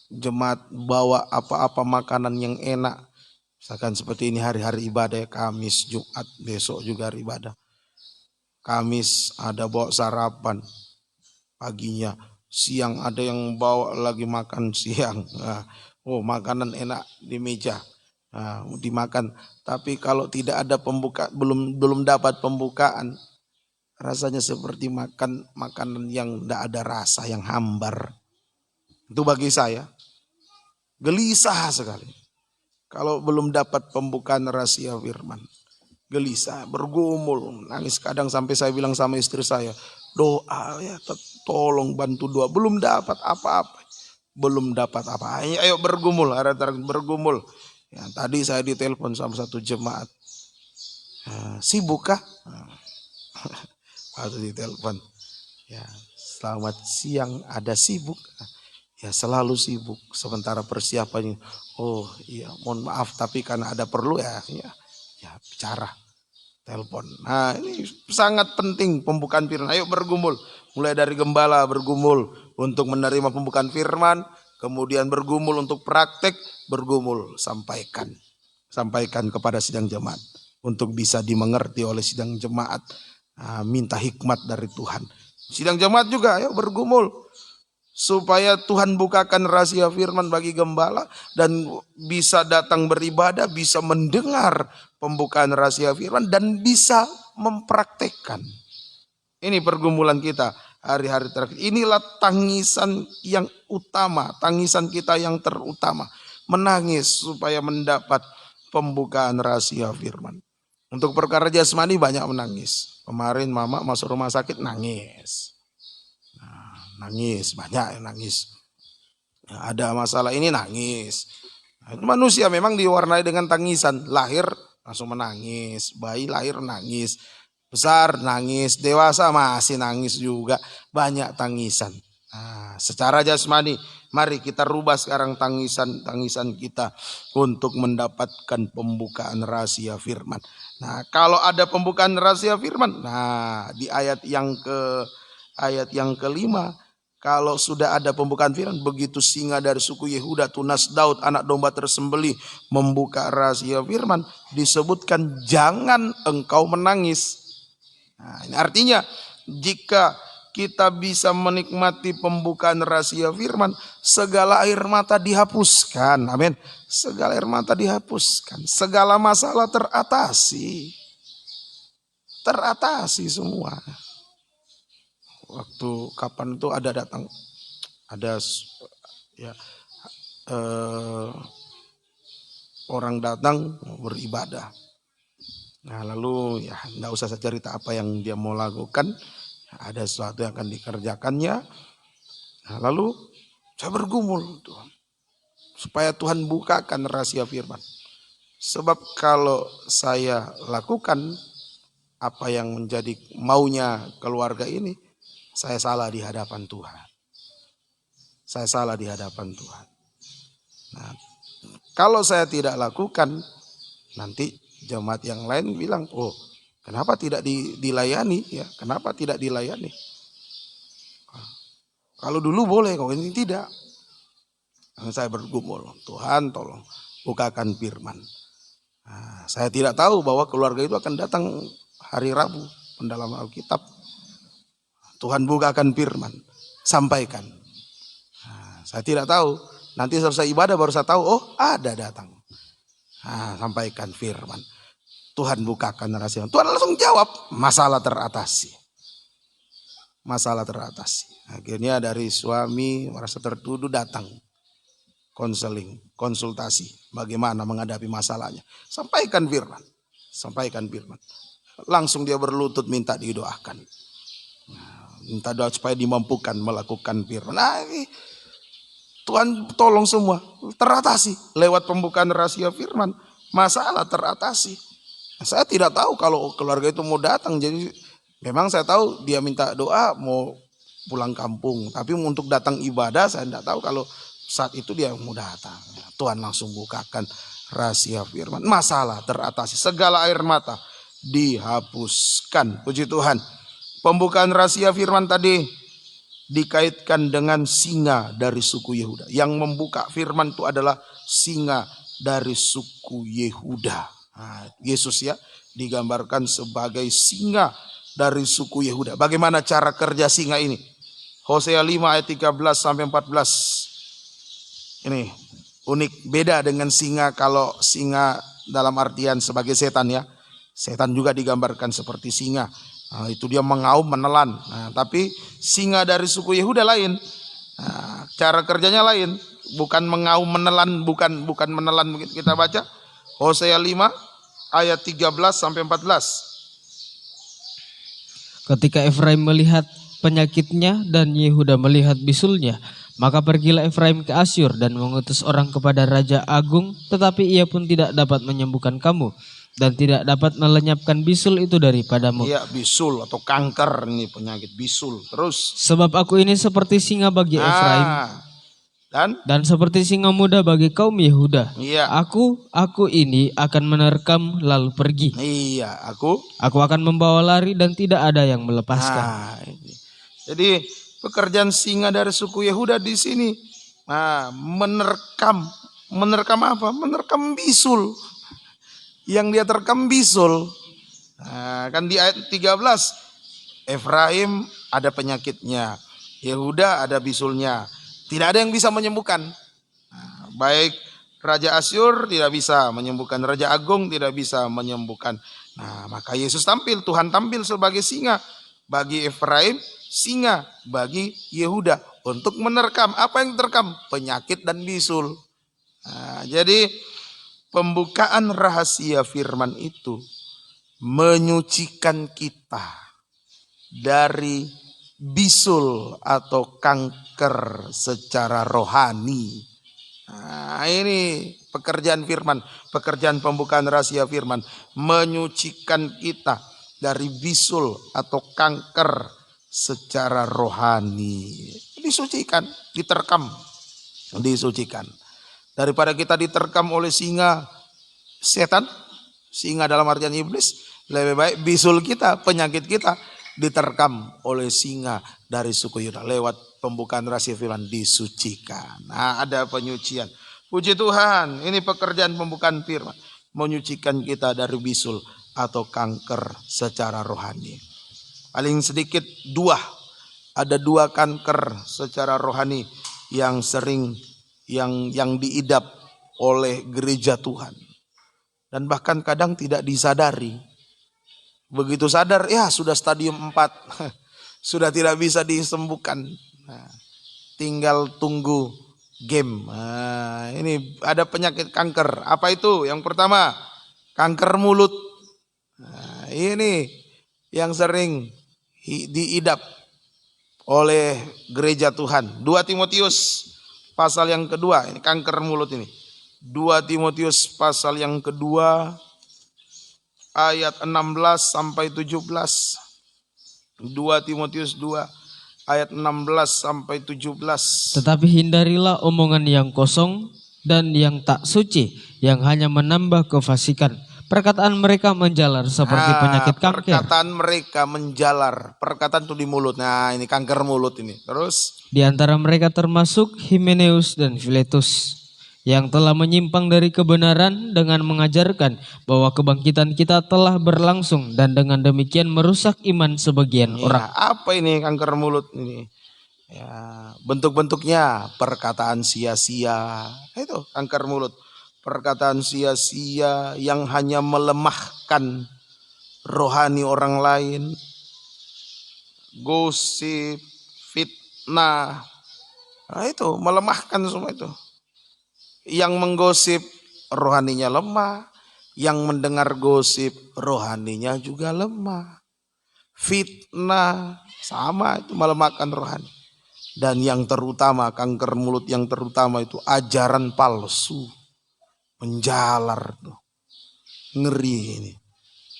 jemaat bawa apa-apa makanan yang enak. Misalkan seperti ini hari-hari ibadah, Kamis, Jumat, besok juga hari ibadah. Kamis ada bawa sarapan paginya, siang ada yang bawa lagi makan siang. Makanan enak di meja, dimakan. Tapi kalau tidak ada belum dapat pembukaan, rasanya seperti makan makanan yang tidak ada rasa, yang hambar. Itu bagi saya gelisah sekali. Kalau belum dapat pembukaan rahasia firman, gelisah, bergumul, nangis. Kadang sampai saya bilang sama istri saya, doa ya, tolong bantu doa. Belum dapat apa-apa, Ayo bergumul, bergumul. Ya, tadi saya ditelepon sama satu jemaat, sibuk kah? Waktu ditelepon, ya selamat siang, ada sibuk? Ya selalu sibuk. Sementara persiapannya, oh iya mohon maaf tapi karena ada perlu ya bicara, telepon. Nah ini sangat penting pembukaan firman. Ayo bergumul. Mulai dari gembala bergumul untuk menerima pembukaan firman. Kemudian bergumul untuk praktek. Bergumul sampaikan kepada sidang jemaat. Untuk bisa dimengerti oleh sidang jemaat. Minta hikmat dari Tuhan. Sidang jemaat juga ayo bergumul. Supaya Tuhan bukakan rahasia firman bagi gembala dan bisa datang beribadah, bisa mendengar pembukaan rahasia firman dan bisa mempraktekkan. Ini pergumulan kita hari-hari terakhir. Inilah tangisan yang utama, tangisan kita yang terutama. Menangis supaya mendapat pembukaan rahasia firman. Untuk perkara jasmani banyak menangis. Kemarin mama masuk rumah sakit nangis. Nangis, banyak yang nangis. Ada masalah ini nangis. Manusia memang diwarnai dengan tangisan. Lahir langsung menangis. Bayi lahir nangis. Besar nangis. Dewasa masih nangis juga. Banyak tangisan. Secara jasmani, mari kita rubah sekarang tangisan kita untuk mendapatkan pembukaan rahasia firman. Nah, kalau ada pembukaan rahasia firman, nah di ayat yang kelima, kalau sudah ada pembukaan firman, begitu singa dari suku Yehuda, tunas Daud, anak domba tersembelih, membuka rahasia firman, disebutkan jangan engkau menangis. Nah, ini artinya jika kita bisa menikmati pembukaan rahasia firman, segala air mata dihapuskan. Amin. Segala air mata dihapuskan, segala masalah teratasi semua. Waktu kapan itu ada orang datang beribadah. Nah lalu ya enggak usah saya cerita apa yang dia mau lakukan. Ada sesuatu yang akan dikerjakannya. Nah, lalu saya bergumul Tuhan, supaya Tuhan bukakan rahasia firman. Sebab kalau saya lakukan apa yang menjadi maunya keluarga ini, saya salah di hadapan Tuhan. saya salah di hadapan Tuhan. Nah, kalau saya tidak lakukan, nanti jemaat yang lain bilang, oh kenapa tidak dilayani? Ya, kenapa tidak dilayani? Kalau dulu boleh, kalau ini tidak. Saya bergumul, Tuhan tolong bukakan firman. Nah, saya tidak tahu bahwa keluarga itu akan datang hari Rabu mendalam Alkitab. Tuhan bukakan firman, sampaikan. Nah, saya tidak tahu. Nanti selesai ibadah baru saya tahu, oh ada datang. Nah, sampaikan firman. Tuhan bukakan rahasia. Tuhan langsung jawab, masalah teratasi. Masalah teratasi. Akhirnya dari suami merasa tertuduh datang. Konseling, konsultasi. Bagaimana menghadapi masalahnya. Sampaikan firman. Sampaikan firman. Langsung dia berlutut minta didoakan. Minta doa supaya dimampukan melakukan firman. Nah, Tuhan tolong semua. Teratasi. Lewat pembukaan rahasia firman. Masalah teratasi. Saya tidak tahu kalau keluarga itu mau datang. Jadi memang saya tahu dia minta doa mau pulang kampung. Tapi untuk datang ibadah saya tidak tahu kalau saat itu dia mau datang. Tuhan langsung bukakan rahasia firman. Masalah teratasi. Segala air mata dihapuskan. Puji Tuhan. Pembukaan rahasia firman tadi dikaitkan dengan singa dari suku Yehuda. Yang membuka firman itu adalah singa dari suku Yehuda. Nah, Yesus ya digambarkan sebagai singa dari suku Yehuda. Bagaimana cara kerja singa ini? Hosea 5 ayat 13 sampai 14. Ini unik, beda dengan singa. Kalau singa dalam artian sebagai setan ya. Setan juga digambarkan seperti singa. Nah, itu dia mengaum, menelan. Nah, tapi singa dari suku Yehuda lain. Nah, cara kerjanya lain. Bukan mengaum, menelan, bukan menelan. Kita baca Hosea 5 ayat 13 sampai 14. Ketika Efraim melihat penyakitnya dan Yehuda melihat bisulnya, maka pergilah Efraim ke Asyur dan mengutus orang kepada Raja Agung, tetapi ia pun tidak dapat menyembuhkan kamu dan tidak dapat melenyapkan bisul itu daripadamu. Iya, bisul atau kanker, ini penyakit bisul. Terus. Sebab aku ini seperti singa bagi Efraim dan seperti singa muda bagi kaum Yehuda. Iya. Aku ini akan menerkam lalu pergi. Iya, aku akan membawa lari dan tidak ada yang melepaskan. Nah, ini. Jadi pekerjaan singa dari suku Yehuda di sini, nah, menerkam apa? Menerkam bisul. Yang dia terkam bisul. Nah, kan di ayat 13, Efraim ada penyakitnya, Yehuda ada bisulnya. Tidak ada yang bisa menyembuhkan. Nah, baik Raja Asyur tidak bisa menyembuhkan, Raja Agung tidak bisa menyembuhkan. Nah, maka Yesus tampil, Tuhan tampil sebagai singa bagi Efraim, singa bagi Yehuda untuk menerkam. Apa yang terkam? Penyakit dan bisul. Nah, jadi pembukaan rahasia firman itu menyucikan kita dari bisul atau kanker secara rohani. Nah, ini pekerjaan firman, pekerjaan pembukaan rahasia firman, menyucikan kita dari bisul atau kanker secara rohani. Disucikan, diterkam, disucikan. Daripada kita diterkam oleh singa setan, singa dalam artian iblis, lebih baik bisul kita, penyakit kita diterkam oleh singa dari suku Yuda. Lewat pembukaan rahasia firman disucikan. Nah, ada penyucian. Puji Tuhan, ini pekerjaan pembukaan firman, menyucikan kita dari bisul atau kanker secara rohani. Paling sedikit ada dua kanker secara rohani yang sering yang diidap oleh gereja Tuhan. Dan bahkan kadang tidak disadari. Begitu sadar, ya sudah stadium 4. Sudah tidak bisa disembuhkan. Nah, tinggal tunggu game. Nah, ini ada penyakit kanker. Apa itu? Yang pertama, kanker mulut. Nah, ini yang sering diidap oleh gereja Tuhan. 2 Timotius pasal yang kedua, ini kanker mulut ini. 2 Timotius pasal yang kedua ayat 16 sampai 17. 2 Timotius 2 ayat 16 sampai 17. Tetapi hindarilah omongan yang kosong dan yang tak suci, yang hanya menambah kefasikan. Perkataan mereka menjalar seperti penyakit kanker. Perkataan mereka menjalar. Perkataan itu di mulut. Nah, ini kanker mulut ini. Terus Di antara mereka termasuk Himeneus dan Filetus, yang telah menyimpang dari kebenaran dengan mengajarkan bahwa kebangkitan kita telah berlangsung, dan dengan demikian merusak iman sebagian orang. apa ini kanker mulut ini? Ya, bentuk-bentuknya perkataan sia-sia. Itu kanker mulut. Perkataan sia-sia yang hanya melemahkan rohani orang lain. Gosip, fitnah. Nah, itu melemahkan semua itu. Yang menggosip rohaninya lemah, yang mendengar gosip rohaninya juga lemah. Fitnah sama itu melemahkan rohani. Dan yang terutama, kanker mulut yang terutama itu ajaran palsu. Menjalar tuh. Ngeri ini.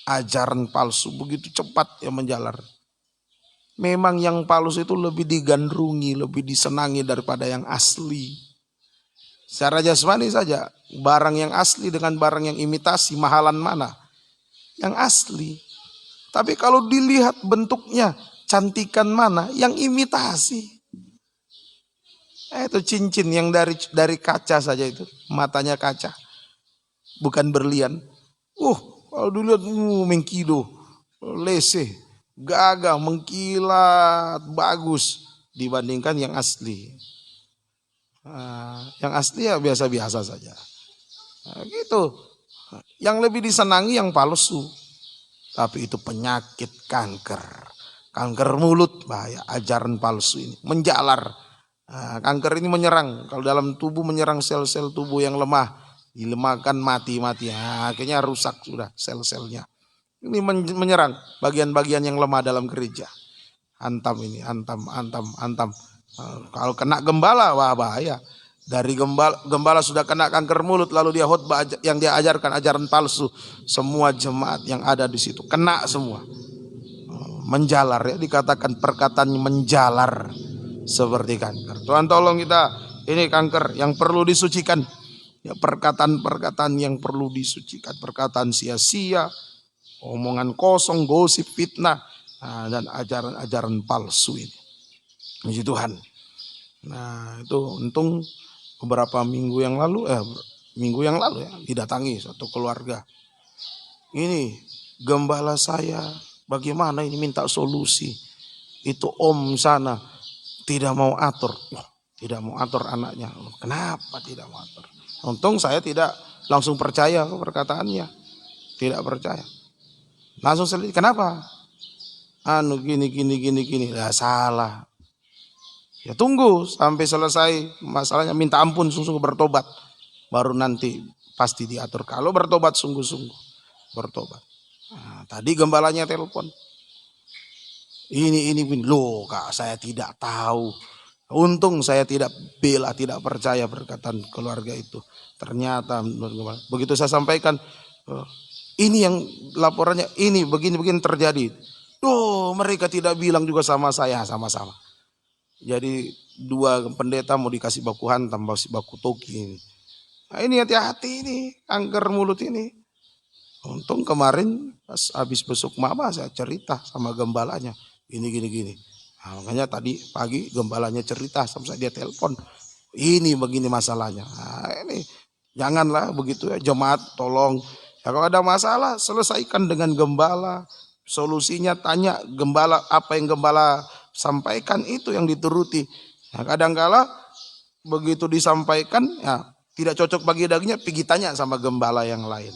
Ajaran palsu begitu cepat ya menjalar. Memang yang palsu itu lebih digandrungi, lebih disenangi daripada yang asli. Secara jasmani saja, barang yang asli dengan barang yang imitasi, mahalan mana? Yang asli. Tapi kalau dilihat bentuknya, cantikan mana? Yang imitasi. Itu cincin yang dari kaca saja itu, matanya kaca, bukan berlian. Kalau dilihat mengkido, lese, gagah, mengkilat, bagus dibandingkan yang asli. Yang asli ya biasa-biasa saja. Gitu. Yang lebih disenangi yang palsu. Tapi itu penyakit kanker. Kanker mulut bahaya. Ajaran palsu ini menjalar. Kanker ini menyerang. Kalau dalam tubuh menyerang sel-sel tubuh yang lemah. Dilemahkan mati-mati. Akhirnya rusak sudah sel-selnya. Ini menyerang bagian-bagian yang lemah dalam gereja. Hantam ini, hantam. Kalau kena gembala, wah bahaya. Dari gembala sudah kena kanker mulut, lalu dia khotbah yang dia ajarkan ajaran palsu. Semua jemaat yang ada di situ kena semua. Menjalar ya, dikatakan perkataan menjalar seperti kanker. Tuhan tolong kita, ini kanker yang perlu disucikan. Ya, perkataan-perkataan yang perlu disucikan, perkataan sia-sia, omongan kosong, gosip, fitnah, dan ajaran-ajaran palsu ini. Puji Tuhan. Nah, itu untung beberapa minggu yang lalu ya, didatangi satu keluarga. Ini gembala saya, bagaimana ini minta solusi. Itu om sana tidak mau atur. Tidak mau atur anaknya. Kenapa tidak mau atur? Untung saya tidak langsung percaya ke perkataannya. Tidak percaya. Langsung selidiki. Kenapa? Gini. Lah salah. Ya tunggu sampai selesai masalahnya, minta ampun sungguh-sungguh bertobat. Baru nanti pasti diatur. Kalau bertobat sungguh-sungguh. Bertobat. Tadi gembalanya telepon. Ini. Loh kak, saya tidak tahu. Untung saya tidak percaya perkataan keluarga itu. Ternyata begitu saya sampaikan, ini yang laporannya, ini begini terjadi. Mereka tidak bilang juga sama saya, sama-sama. Jadi dua pendeta mau dikasih baku hantam, baku toki ini. Nah, ini hati-hati ini, kanker mulut ini. Untung kemarin pas habis besuk mama saya cerita sama gembalanya. Gini. Nah, makanya tadi pagi gembalanya cerita sampai dia telepon. Ini begini masalahnya. Nah, ini janganlah begitu ya, jemaat tolong. Ya, kalau ada masalah selesaikan dengan gembala. Solusinya tanya gembala, apa yang gembala sampaikan itu yang dituruti. Nah, kadang-kala begitu disampaikan ya tidak cocok bagi dagingnya, pergi tanya sama gembala yang lain.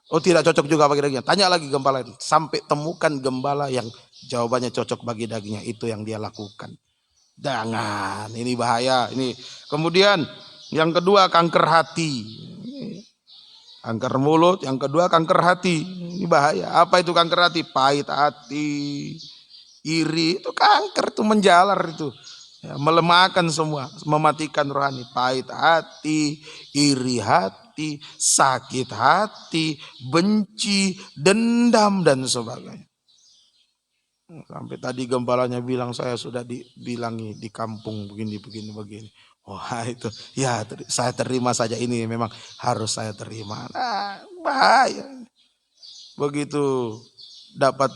Tidak cocok juga bagi dagingnya, tanya lagi gembala lain sampai temukan gembala yang jawabannya cocok bagi dagingnya, itu yang dia lakukan. Jangan, ini bahaya. Ini kemudian yang kedua kanker hati. Kanker mulut, yang kedua kanker hati. Ini bahaya. Apa itu kanker hati? Pahit hati, iri, itu kanker, itu menjalar itu. Ya, melemahkan semua, mematikan rohani. Pahit hati, iri hati, sakit hati, benci, dendam dan sebagainya. Sampai tadi gembalanya bilang saya sudah dibilangi di kampung begini. Wah itu, ya saya terima saja, ini memang harus saya terima. Nah, bahaya. Begitu dapat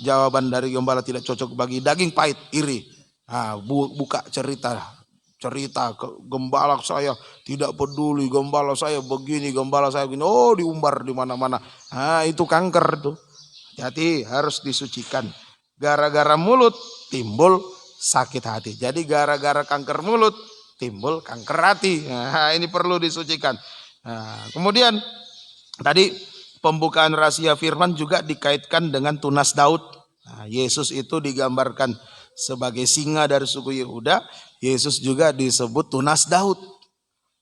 jawaban dari gembala tidak cocok bagi daging pahit, iri. Nah, buka cerita ke gembala saya tidak peduli, gembala saya begini, gembala saya begini. Oh, diumbar di mana-mana. Nah, itu kanker tuh. Jadi harus disucikan. Gara-gara mulut timbul sakit hati. Jadi gara-gara kanker mulut timbul kanker hati. Nah, ini perlu disucikan. Nah, kemudian tadi pembukaan rahasia firman juga dikaitkan dengan tunas Daud. Nah, Yesus itu digambarkan sebagai singa dari suku Yehuda. Yesus juga disebut tunas Daud.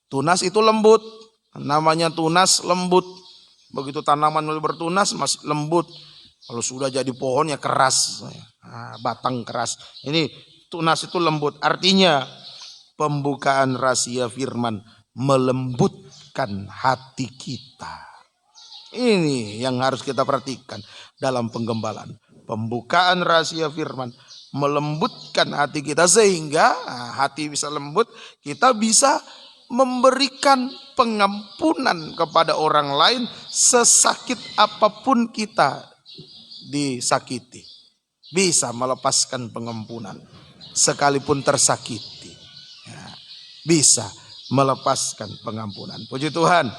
Tunas itu lembut. Namanya tunas lembut. Begitu tanaman mulai bertunas masih lembut. Kalau sudah jadi pohonnya keras, batang keras. Ini tunas itu lembut. Artinya pembukaan rahasia firman melembutkan hati kita. Ini yang harus kita perhatikan dalam penggembalaan. Pembukaan rahasia firman melembutkan hati kita sehingga hati bisa lembut, kita bisa memberikan pengampunan kepada orang lain sesakit apapun kita disakiti. Bisa melepaskan pengampunan sekalipun tersakiti. Ya, bisa melepaskan pengampunan. Puji Tuhan.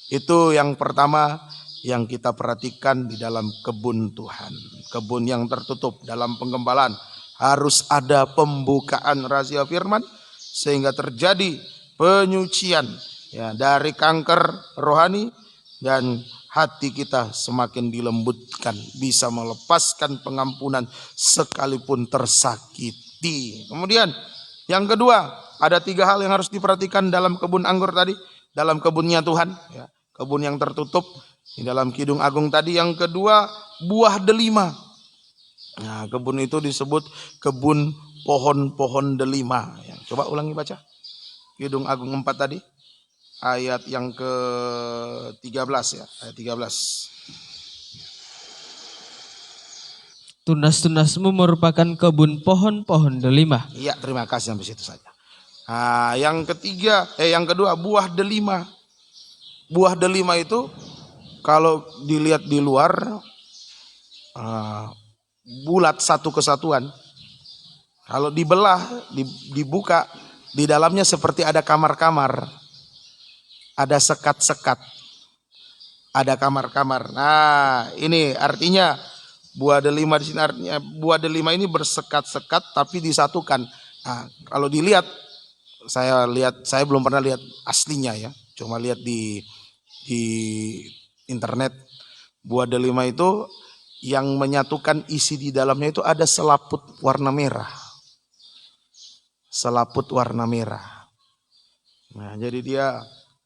Itu yang pertama yang kita perhatikan di dalam kebun Tuhan. Kebun yang tertutup dalam penggembalaan. Harus ada pembukaan rahasia firman sehingga terjadi penyucian ya, dari kanker rohani, dan hati kita semakin dilembutkan, bisa melepaskan pengampunan sekalipun tersakiti. Kemudian yang kedua, ada 3 hal yang harus diperhatikan dalam kebun anggur tadi, dalam kebunnya Tuhan ya, kebun yang tertutup di dalam Kidung Agung tadi. Yang kedua, buah delima. Nah, kebun itu disebut kebun pohon-pohon delima. Coba ulangi baca. Kidung Agung 4 tadi. Ayat yang ke-13 ya. Ayat 13. Tunas-tunasmu merupakan kebun pohon-pohon delima. Iya, terima kasih, sampai situ saja. Nah, yang kedua, buah delima. Buah delima itu kalau dilihat di luar bulat satu kesatuan. Kalau dibelah, dibuka, di dalamnya seperti ada kamar-kamar, ada sekat-sekat, ada kamar-kamar. Nah, ini artinya buah delima di sini, artinya buah delima ini bersekat-sekat tapi disatukan. Nah, kalau dilihat, saya belum pernah lihat aslinya ya, cuma lihat di internet. Buah delima itu yang menyatukan isi di dalamnya itu ada selaput warna merah. Selaput warna merah. Nah, jadi dia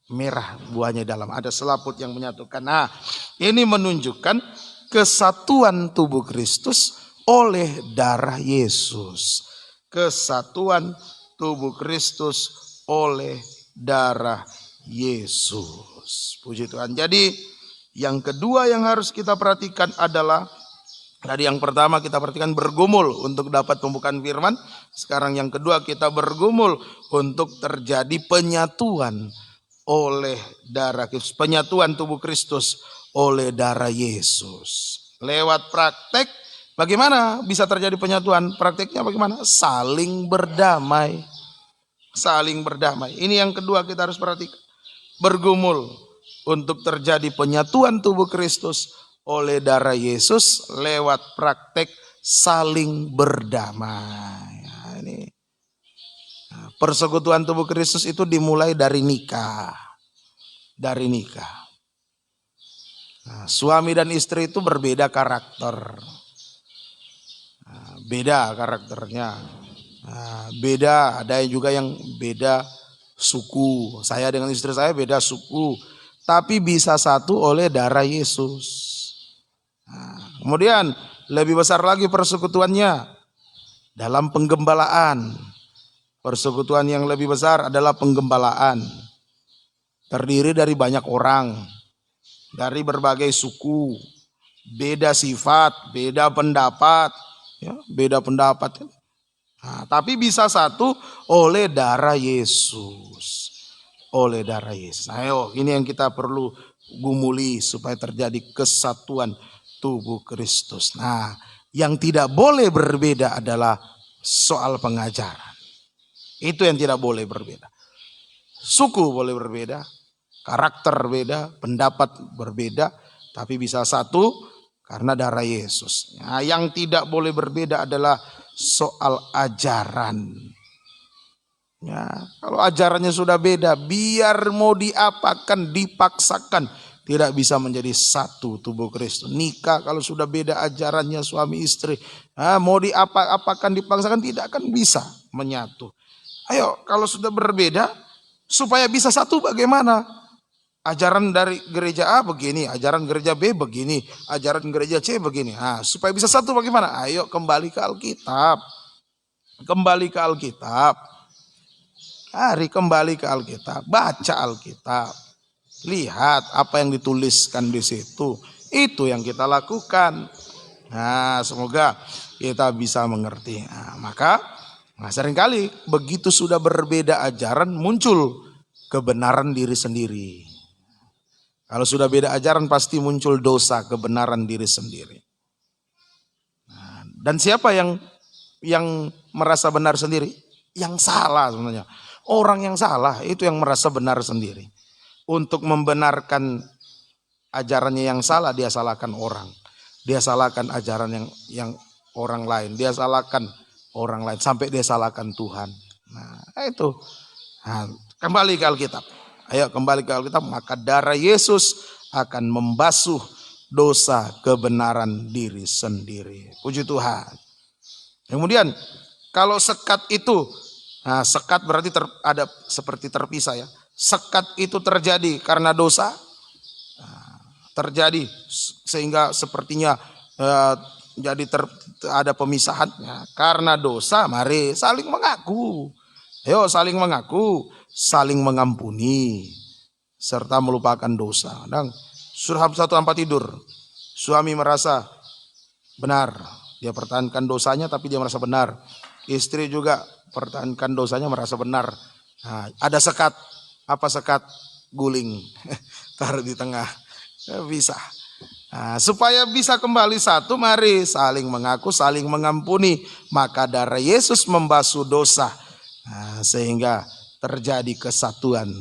merah buahnya dalam, ada selaput yang menyatukan. Nah, ini menunjukkan kesatuan tubuh Kristus oleh darah Yesus. Kesatuan tubuh Kristus oleh darah Yesus. Puji Tuhan. Jadi yang kedua yang harus kita perhatikan adalah, tadi yang pertama kita perhatikan bergumul untuk dapat pembukaan firman. Sekarang yang kedua kita bergumul untuk terjadi penyatuan oleh darah Kristus. Penyatuan tubuh Kristus oleh darah Yesus. Lewat praktek, bagaimana bisa terjadi penyatuan? Prakteknya bagaimana? Saling berdamai. Saling berdamai. Ini yang kedua kita harus perhatikan. Bergumul untuk terjadi penyatuan tubuh Kristus oleh darah Yesus lewat praktek saling berdamai. Nah, ini persekutuan tubuh Kristus itu dimulai dari nikah. Dari nikah. Nah, suami dan istri itu berbeda karakter. Nah, beda karakternya. Nah, beda, ada juga yang beda suku. Saya dengan istri saya beda suku, tapi bisa satu oleh darah Yesus. Nah, kemudian lebih besar lagi persekutuannya dalam penggembalaan. Persekutuan yang lebih besar adalah penggembalaan. Terdiri dari banyak orang, dari berbagai suku, beda sifat, beda pendapat, ya, beda pendapat. Nah, tapi bisa satu oleh darah Yesus. Oleh darah Yesus. Ayo, ini yang kita perlu gumuli supaya terjadi kesatuan tubuh Kristus. Nah, yang tidak boleh berbeda adalah soal pengajaran. Itu yang tidak boleh berbeda. Suku boleh berbeda, karakter beda, pendapat berbeda, tapi bisa satu karena darah Yesus. Nah, yang tidak boleh berbeda adalah soal ajaran. Ya, kalau ajarannya sudah beda, biar mau diapakan, dipaksakan, tidak bisa menjadi satu tubuh Kristus. Nikah kalau sudah beda ajarannya suami istri, mau diapa-apakan, dipaksakan, tidak akan bisa menyatu. Ayo, kalau sudah berbeda, supaya bisa satu bagaimana? Ajaran dari gereja A begini, ajaran gereja B begini, ajaran gereja C begini. Nah, supaya bisa satu bagaimana? Ayo kembali ke Alkitab. Kembali ke Alkitab. Hari kembali ke Alkitab, baca Alkitab. Lihat apa yang dituliskan di situ. Itu yang kita lakukan. Nah, semoga kita bisa mengerti. Seringkali begitu sudah berbeda ajaran, muncul kebenaran diri sendiri. Kalau sudah beda ajaran pasti muncul dosa, kebenaran diri sendiri. Nah, dan siapa yang merasa benar sendiri? Yang salah sebenarnya. Orang yang salah itu yang merasa benar sendiri. Untuk membenarkan ajarannya yang salah, dia salahkan orang. Dia salahkan ajaran yang orang lain. Dia salahkan orang lain sampai dia salahkan Tuhan. Nah, itu. Nah, kembali ke Alkitab. Ayo kembali ke Alkitab, maka darah Yesus akan membasuh dosa kebenaran diri sendiri. Puji Tuhan. Kemudian kalau sekat itu, nah sekat berarti ada seperti terpisah ya. Sekat itu terjadi karena dosa, terjadi sehingga sepertinya jadi ada pemisahan. Nah, karena dosa, mari saling mengaku. Ayo saling mengaku, saling mengampuni, serta melupakan dosa. Dan Surah 1 tempat tidur, suami merasa benar, dia pertahankan dosanya tapi dia merasa benar. Istri juga pertahankan dosanya merasa benar. Nah, ada sekat. Apa sekat? Guling. Taruh di tengah. Bisa. Nah, supaya bisa kembali satu, mari saling mengaku, saling mengampuni. Maka darah Yesus membasuh dosa. Nah, sehingga terjadi kesatuan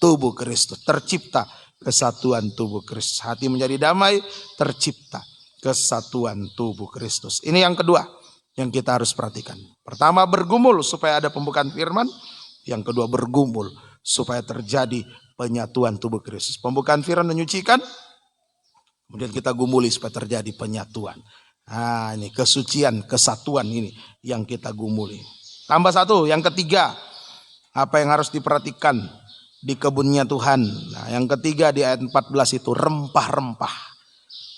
tubuh Kristus. Tercipta kesatuan tubuh Kristus. Hati menjadi damai, tercipta kesatuan tubuh Kristus. Ini yang kedua yang kita harus perhatikan. Pertama, bergumul supaya ada pembukaan firman. Yang kedua, bergumul supaya terjadi penyatuan tubuh Kristus. Pembukaan firman menyucikan, kemudian kita gumuli supaya terjadi penyatuan. Nah, ini kesucian, kesatuan ini yang kita gumuli. Tambah satu, yang ketiga, apa yang harus diperhatikan di kebunnya Tuhan. Nah, yang ketiga di ayat 14 itu rempah-rempah,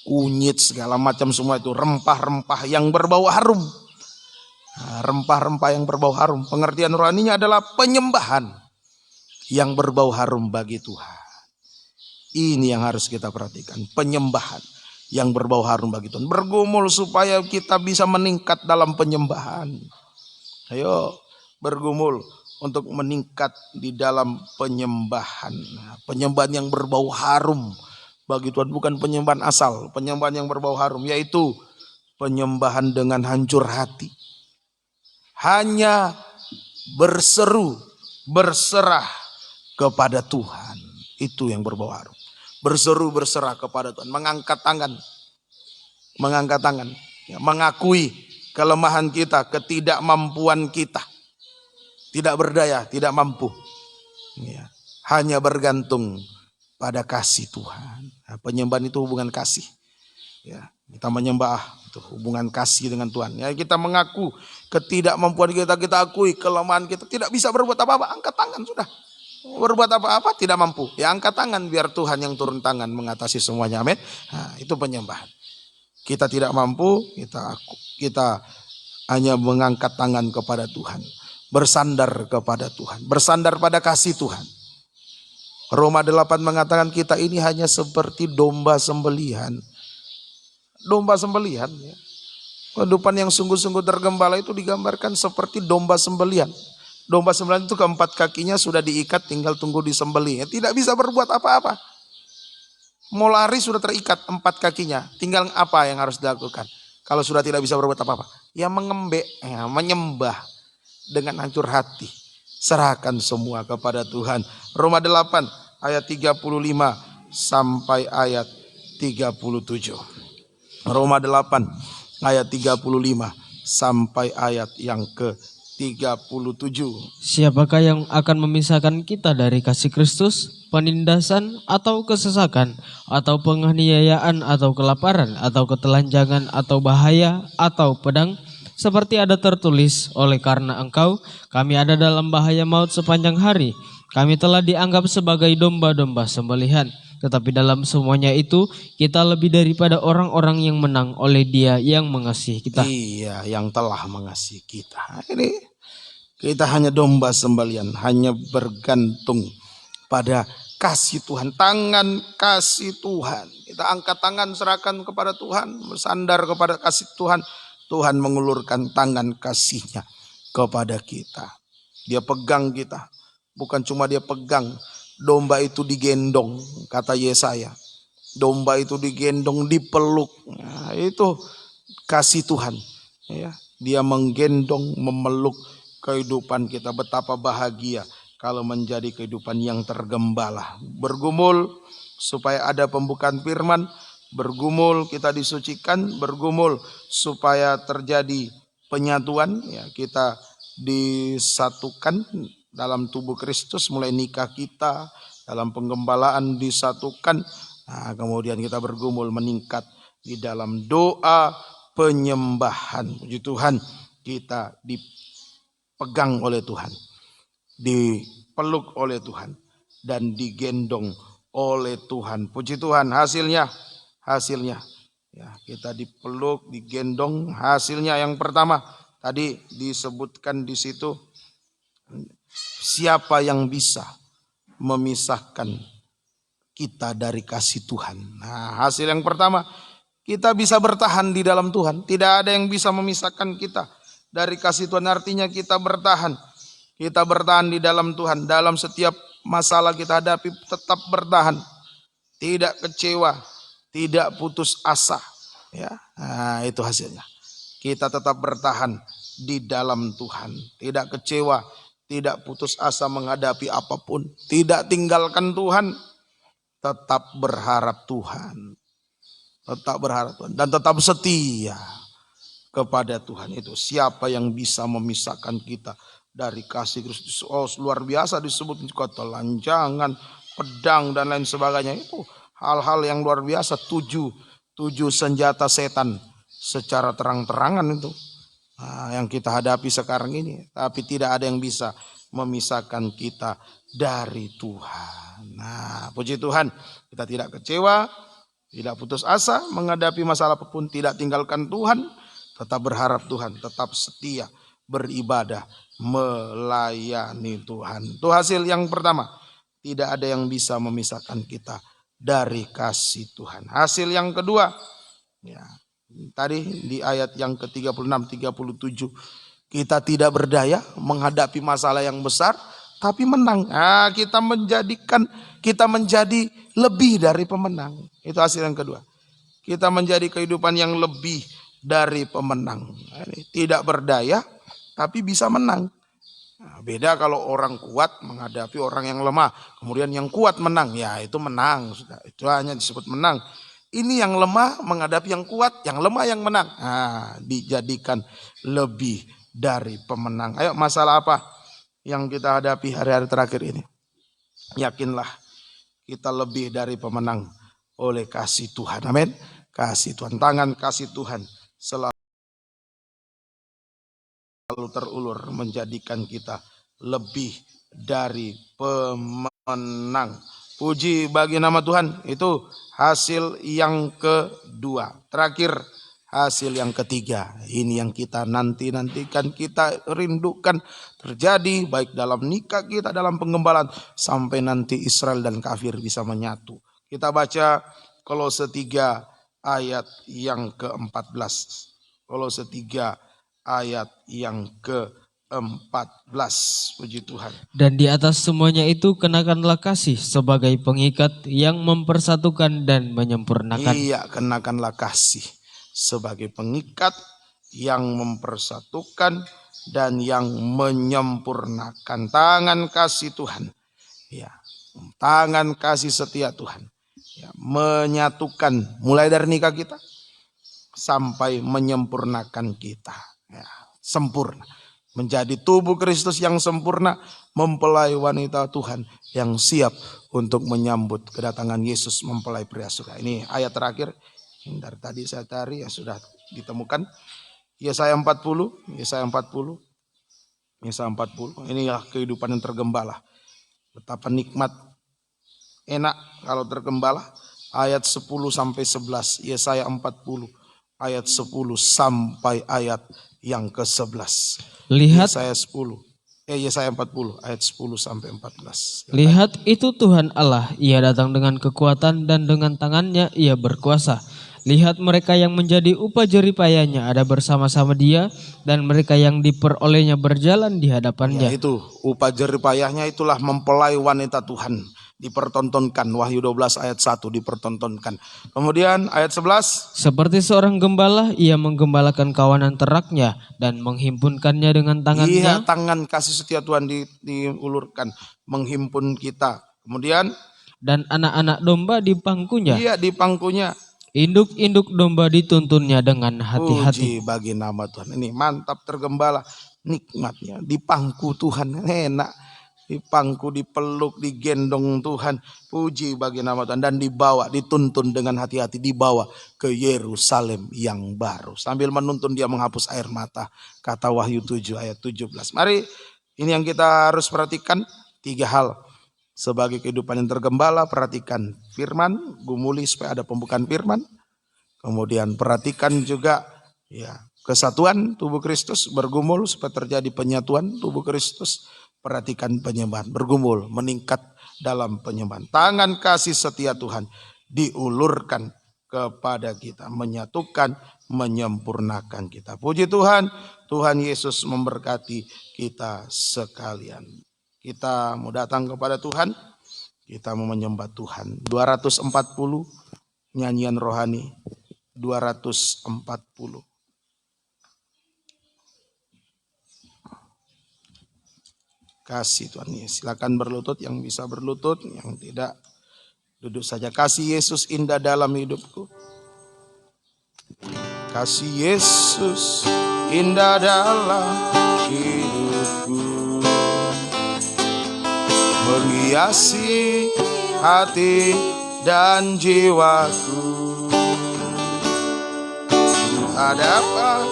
kunyit segala macam semua itu rempah-rempah yang berbau harum. Nah, rempah-rempah yang berbau harum, pengertian rohaninya adalah penyembahan yang berbau harum bagi Tuhan. Ini yang harus kita perhatikan, penyembahan yang berbau harum bagi Tuhan. Bergumul supaya kita bisa meningkat dalam penyembahan. Ayo bergumul untuk meningkat di dalam penyembahan. Penyembahan yang berbau harum bagi Tuhan, bukan penyembahan asal, penyembahan yang berbau harum, yaitu penyembahan dengan hancur hati. Hanya berseru, berserah kepada Tuhan. Itu yang berbau harum. Berseru, berserah kepada Tuhan. Mengangkat tangan. Mengangkat tangan. Ya, mengakui kelemahan kita, ketidakmampuan kita. Tidak berdaya, tidak mampu. Ya, hanya bergantung pada kasih Tuhan. Nah, penyembahan itu hubungan kasih. Ya, kita menyembah itu hubungan kasih dengan Tuhan. Ya, kita mengaku ketidakmampuan kita, kita akui kelemahan kita, tidak bisa berbuat apa-apa, angkat tangan sudah. Berbuat apa-apa tidak mampu, ya angkat tangan biar Tuhan yang turun tangan mengatasi semuanya. Amin. Nah, itu penyembahan. Kita tidak mampu, kita hanya mengangkat tangan kepada Tuhan, bersandar kepada Tuhan, bersandar pada kasih Tuhan. Roma 8 mengatakan kita ini hanya seperti domba sembelihan. domba sembelihan. Ya. Kehidupan yang sungguh-sungguh tergembala itu digambarkan seperti domba sembelihan. Domba sembelihan itu keempat kakinya sudah diikat, tinggal tunggu disembelih. Ya, tidak bisa berbuat apa-apa. Mau lari sudah terikat empat kakinya. Tinggal apa yang harus dilakukan? Kalau sudah tidak bisa berbuat apa-apa. Ya mengembek, ya, menyembah dengan hancur hati. Serahkan semua kepada Tuhan. Roma 8 ayat 35 sampai ayat 37. Roma 8 ayat 35 sampai ayat yang ke-37. Siapakah yang akan memisahkan kita dari kasih Kristus? Penindasan atau kesesakan, atau penganiayaan, atau kelaparan, atau ketelanjangan, atau bahaya, atau pedang? Seperti ada tertulis, oleh karena engkau, kami ada dalam bahaya maut sepanjang hari. Kami telah dianggap sebagai domba-domba sembelihan. Tetapi dalam semuanya itu, kita lebih daripada orang-orang yang menang oleh Dia yang mengasihi kita. Iya, yang telah mengasihi kita. Ini kita hanya domba sembelihan, hanya bergantung pada kasih Tuhan, tangan kasih Tuhan. Kita angkat tangan, serahkan kepada Tuhan, bersandar kepada kasih Tuhan. Tuhan mengulurkan tangan kasih-Nya kepada kita. Dia pegang kita, bukan cuma dia pegang. Domba itu digendong, kata Yesaya. Domba itu digendong, dipeluk. Nah, itu kasih Tuhan. Ya, dia menggendong, memeluk kehidupan kita. Betapa bahagia kalau menjadi kehidupan yang tergembala. Bergumul supaya ada pembukaan firman. Bergumul kita disucikan. Bergumul supaya terjadi penyatuan. Ya, kita disatukan dalam tubuh Kristus, mulai nikah kita, dalam penggembalaan disatukan. Nah, kemudian kita bergumul meningkat di dalam doa penyembahan. Puji Tuhan, kita dipegang oleh Tuhan, dipeluk oleh Tuhan, dan digendong oleh Tuhan. Puji Tuhan, hasilnya ya, kita dipeluk, digendong. Hasilnya yang pertama tadi disebutkan di situ, siapa yang bisa memisahkan kita dari kasih Tuhan? Nah, hasil yang pertama, kita bisa bertahan di dalam Tuhan. Tidak ada yang bisa memisahkan kita dari kasih Tuhan. Artinya kita bertahan. Kita bertahan di dalam Tuhan. Dalam setiap masalah kita hadapi, tetap bertahan. Tidak kecewa, tidak putus asa. Ya, nah, itu hasilnya. Kita tetap bertahan di dalam Tuhan. Tidak kecewa, tidak putus asa menghadapi apapun. Tidak tinggalkan Tuhan. Tetap berharap Tuhan. Tetap berharap Tuhan. Dan tetap setia kepada Tuhan itu. Siapa yang bisa memisahkan kita dari kasih Kristus? Oh, luar biasa disebut ketelanjangan, pedang, dan lain sebagainya. Itu hal-hal yang luar biasa. Tujuh senjata setan secara terang-terangan itu. Nah, yang kita hadapi sekarang ini. Tapi tidak ada yang bisa memisahkan kita dari Tuhan. Nah, puji Tuhan, kita tidak kecewa, tidak putus asa menghadapi masalah apapun, tidak tinggalkan Tuhan, tetap berharap Tuhan, tetap setia beribadah, melayani Tuhan. Itu hasil yang pertama. Tidak ada yang bisa memisahkan kita dari kasih Tuhan. Hasil yang kedua, ya, tadi di ayat yang ke-36, 37, kita tidak berdaya menghadapi masalah yang besar, tapi menang. Nah, kita menjadi lebih dari pemenang. Itu hasil yang kedua. Kita menjadi kehidupan yang lebih dari pemenang. Tidak berdaya, tapi bisa menang. Nah, beda kalau orang kuat menghadapi orang yang lemah. Kemudian yang kuat menang, ya itu menang. Sudah. Itu hanya disebut menang. Ini yang lemah menghadapi yang kuat, yang lemah yang menang. Nah, dijadikan lebih dari pemenang. Ayo, masalah apa yang kita hadapi hari-hari terakhir ini? Yakinlah kita lebih dari pemenang oleh kasih Tuhan. Amin. Kasih Tuhan, tangan kasih Tuhan selalu terulur menjadikan kita lebih dari pemenang. Puji bagi nama Tuhan. Itu hasil yang kedua. Terakhir, hasil yang ketiga. Ini yang kita nantikan, kita rindukan terjadi baik dalam nikah kita, dalam penggembalaan, sampai nanti Israel dan kafir bisa menyatu. Kita baca Kolose 3 ayat yang ke-14. Kolose 3 ayat yang ke-14. Puji Tuhan. Dan di atas semuanya itu kenakanlah kasih sebagai pengikat yang mempersatukan dan menyempurnakan. Iya, kenakanlah kasih sebagai pengikat yang mempersatukan dan yang menyempurnakan. Tangan kasih Tuhan, ya, tangan kasih setia Tuhan, ya, menyatukan mulai dari nikah kita sampai menyempurnakan kita, ya, sempurna. Menjadi tubuh Kristus yang sempurna, mempelai wanita Tuhan yang siap untuk menyambut kedatangan Yesus mempelai pria surga. Ini ayat terakhir yang dari tadi saya cari yang sudah ditemukan. Yesaya 40, Yesaya 40. Yesaya 40. Inilah kehidupan yang tergembala. Betapa nikmat, enak kalau tergembala. Ayat 10 sampai 11. Yesaya 40 ayat 10 sampai ayat yang ke-11. Lihat, Yesaya 40 ayat 10 sampai 14. lihat itu Tuhan Allah, ia datang dengan kekuatan dan dengan tangannya ia berkuasa. Lihat mereka yang menjadi upah jeripayanya ada bersama-sama dia, dan mereka yang diperolehnya berjalan di hadapannya. Ya, itu upah jeripayahnya, itulah mempelai wanita Tuhan. Dipertontonkan, Wahyu 12 ayat 1 dipertontonkan. Kemudian ayat 11. Seperti seorang gembala, ia menggembalakan kawanan ternaknya dan menghimpunkannya dengan tangannya. Iya, tangan kasih setia Tuhan diulurkan, menghimpun kita. Kemudian, dan anak-anak domba di pangkunya. Iya, di pangkunya. Induk-induk domba dituntunnya dengan hati-hati. Puji bagi nama Tuhan. Ini mantap, tergembala, nikmatnya di pangku Tuhan, enak. Di pangku, dipeluk, digendong Tuhan. Puji bagi nama Tuhan. Dan dibawa, dituntun dengan hati-hati, dibawa ke Yerusalem yang baru. Sambil menuntun dia menghapus air mata. Kata Wahyu 7 ayat 17. Mari, ini yang kita harus perhatikan. 3 hal. Sebagai kehidupan yang tergembala, perhatikan firman, gumuli supaya ada pembukaan firman. Kemudian perhatikan juga, ya, kesatuan tubuh Kristus, bergumul supaya terjadi penyatuan tubuh Kristus. Perhatikan penyembahan, bergumul, meningkat dalam penyembahan. Tangan kasih setia Tuhan diulurkan kepada kita, menyatukan, menyempurnakan kita. Puji Tuhan, Tuhan Yesus memberkati kita sekalian. Kita mau datang kepada Tuhan, kita mau menyembah Tuhan. 240 nyanyian rohani, 240. Kasih Tuhan Yesus. Silakan berlutut, yang bisa berlutut, yang tidak duduk saja. Kasih Yesus indah dalam hidupku. Kasih Yesus indah dalam hidupku, menghiasi hati dan jiwaku. Tak dapat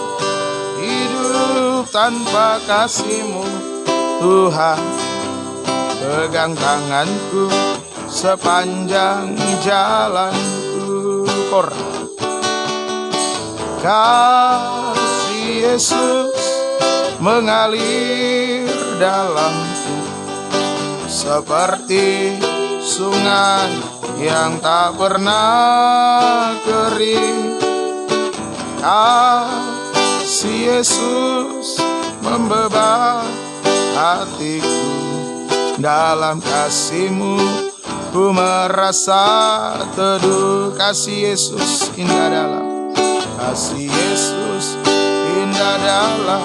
hidup tanpa kasih-Mu Tuhan. Pegang tanganku sepanjang jalanku. Kasih Yesus mengalir dalamku seperti sungai yang tak pernah kering. Kasih Yesus membebas hatiku. Dalam kasih-Mu ku merasa teduh. Kasih Yesus indah dalam, kasih Yesus indah dalam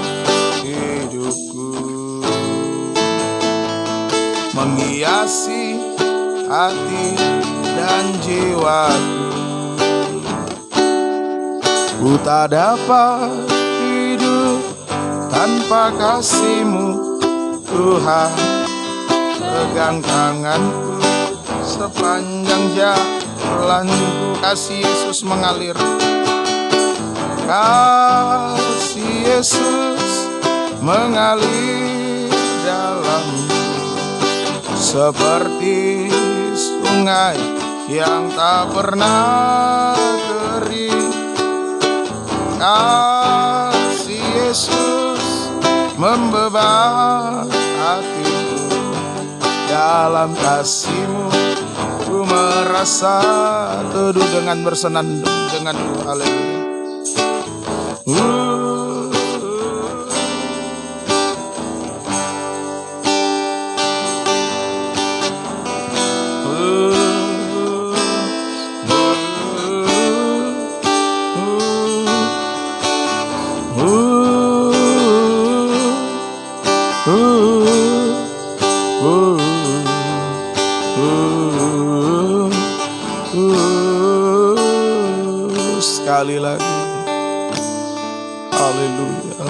hidupku, menghiasi hati dan jiwaku. Ku tak dapat hidup tanpa kasih-Mu Tuhan. Pegang tanganku sepanjang jalanku. Kasih Yesus mengalir. Kasih Yesus mengalir dalamku seperti sungai yang tak pernah kering. Kasih Yesus membebas hatiku. Dalam kasih-Mu ku merasa teduh dengan bersenandung denganmu. Haleluya. Sekali lagi. Haleluya.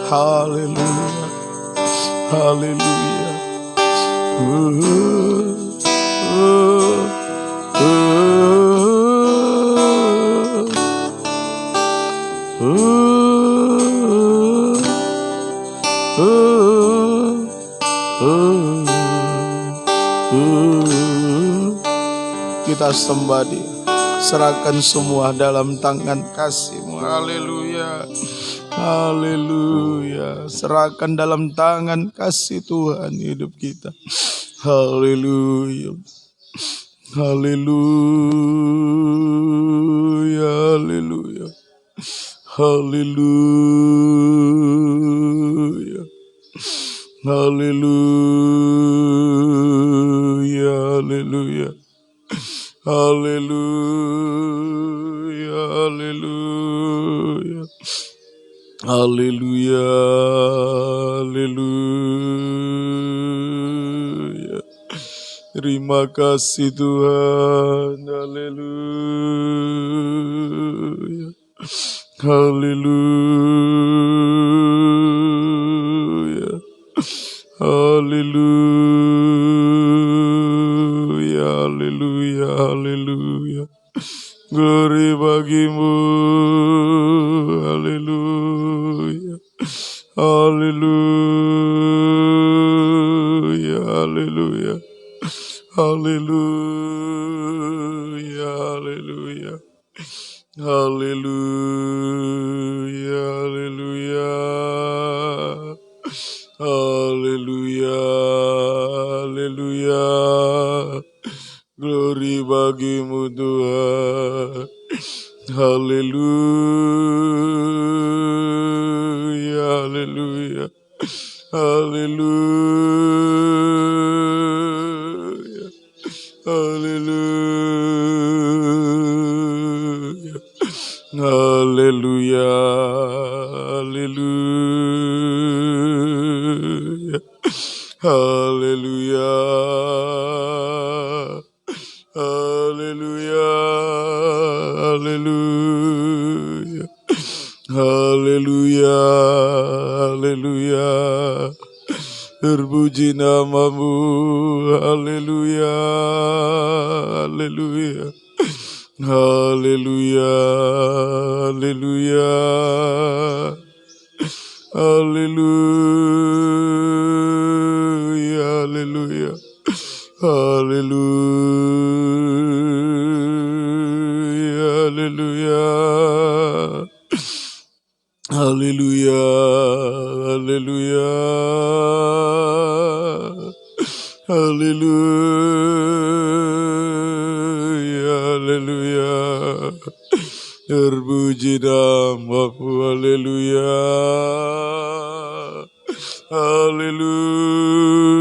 Haleluya. Haleluya. Kita sembah Dia, serahkan semua dalam tangan kasih-Mu. Haleluya. Haleluya. Serahkan dalam tangan kasih Tuhan hidup kita. Haleluya. Haleluya. Haleluya. Haleluya. Haleluya. Haleluya. Haleluya, haleluya. Haleluya, haleluya. Terima kasih Tuhan. Haleluya. Haleluya. Haleluya, haleluya, haleluya. Glory bagimu. Haleluya. Haleluya, haleluya. Haleluya, haleluya. Haleluya, haleluya. Haleluya, haleluya. Glory bagimu Tuhan. Haleluya, haleluya. Haleluya. Haleluya. Haleluya. Haleluya. Haleluya. Haleluya. Haleluya. Haleluya. Haleluya. Terpuji namamu. Haleluya. Haleluya. Haleluya. Haleluya. Haleluya. Haleluya. Haleluya. Haleluya. Haleluya. Haleluya. Haleluya. Haleluya. Terpuji namamu. Haleluya. Haleluya.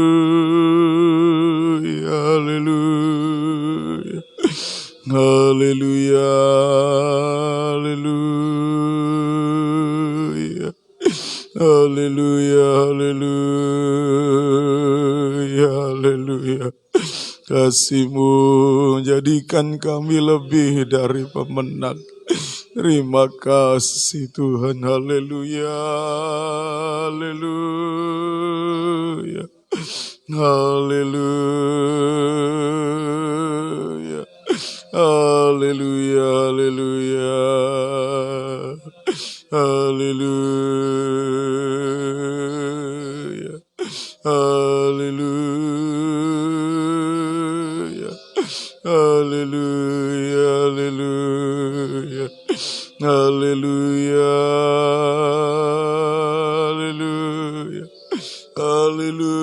Haleluya. Haleluya. Haleluya. Haleluya. Haleluya. Haleluya. Kasih-Mu jadikan kami lebih dari pemenang. Terima kasih Tuhan. Haleluya. Haleluya. Haleluya. Haleluya. Haleluya. Haleluya. Haleluya. Haleluya. Haleluya. Haleluya. Haleluya. Haleluya.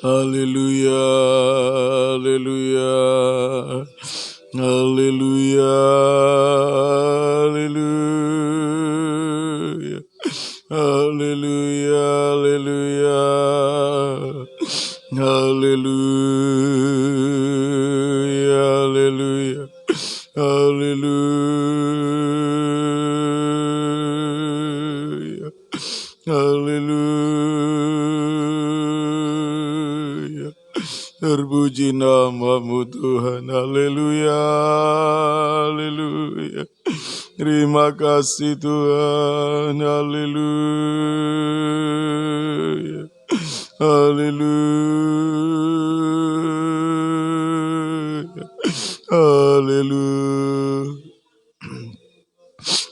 Haleluya, haleluya, haleluya, haleluya, haleluya, haleluya, haleluya, haleluya, haleluya, haleluya. Terpuji namamu Tuhan, haleluya, haleluya. Terima kasih Tuhan, haleluya, haleluya, haleluya,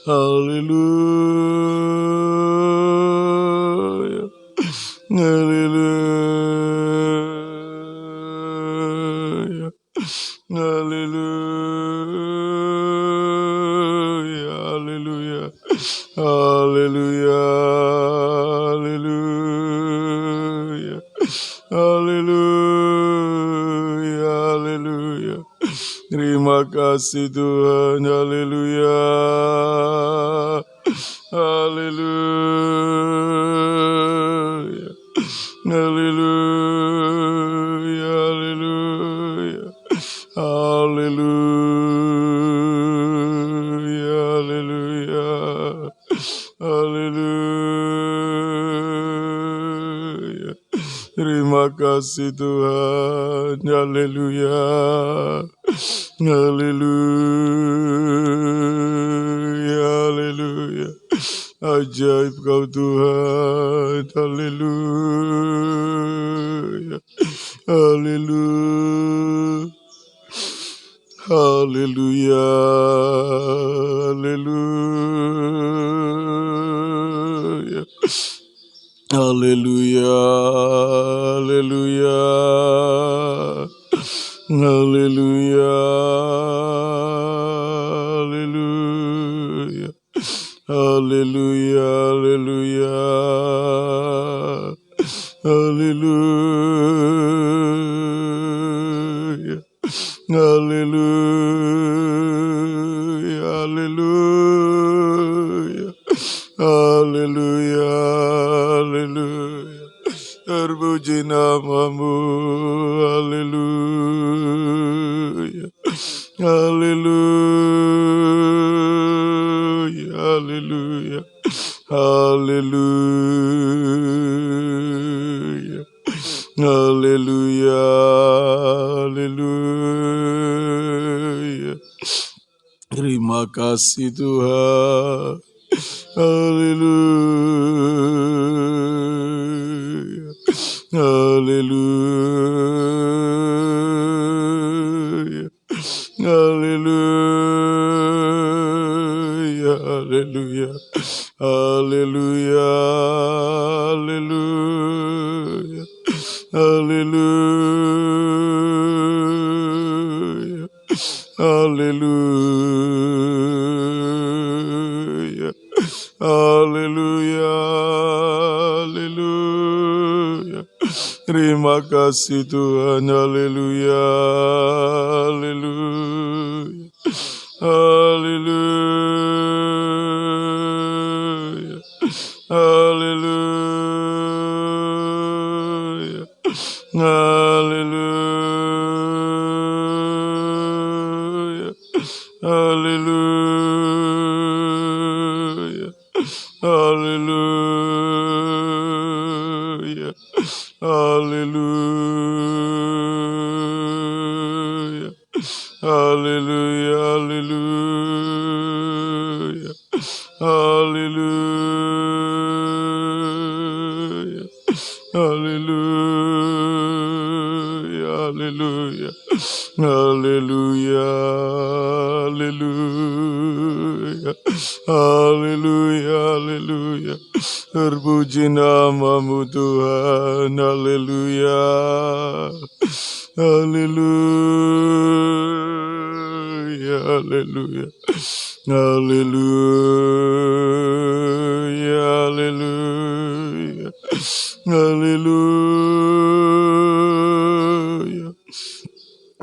haleluya, haleluya, haleluya, haleluya, haleluya, haleluya, haleluya, haleluya. Terima kasih Tuhan, haleluya, haleluya, haleluya, haleluya, haleluya, haleluya, haleluya. Terima kasih Tuhan, haleluya, haleluya, haleluya. Ajaib kau Tuhan, haleluya, haleluya, haleluya, haleluya, haleluya, haleluya, haleluya, haleluya, haleluya, haleluya, haleluya, haleluya, haleluya, haleluya, haleluya. Terpuji namamu, haleluya, haleluya, haleluya, haleluya, haleluya, haleluya. Terima kasih Tuhan, haleluya, haleluya, haleluya, haleluya, haleluya, haleluya, haleluya, haleluya, haleluya, haleluya. Terima kasih Tuhan, haleluya, haleluya, haleluya, haleluya, haleluya, haleluya, haleluya, haleluya, haleluya, haleluya, haleluya, haleluya, haleluya, haleluya, haleluya, haleluya. Terpuji namamu Tuhan, haleluya, haleluya, haleluya, haleluya, haleluya, haleluya,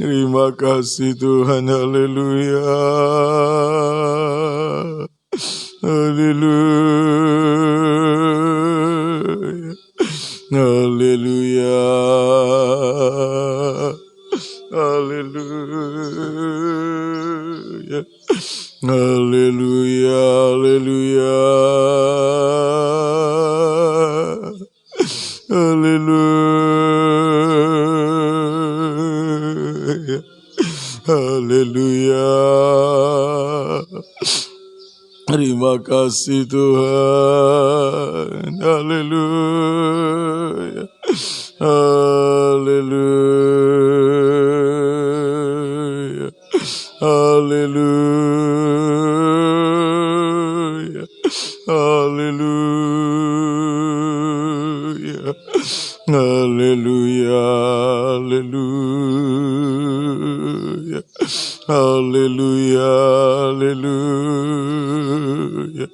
Terima kasih Tuhan, haleluya. Haleluya. Haleluya. Haleluya. Haleluya. Haleluya. Haleluya. Haleluya. Terima kasih Tuhan. Haleluya. Haleluya. Haleluya. Haleluya. Haleluya. Haleluya. Haleluya. Haleluya.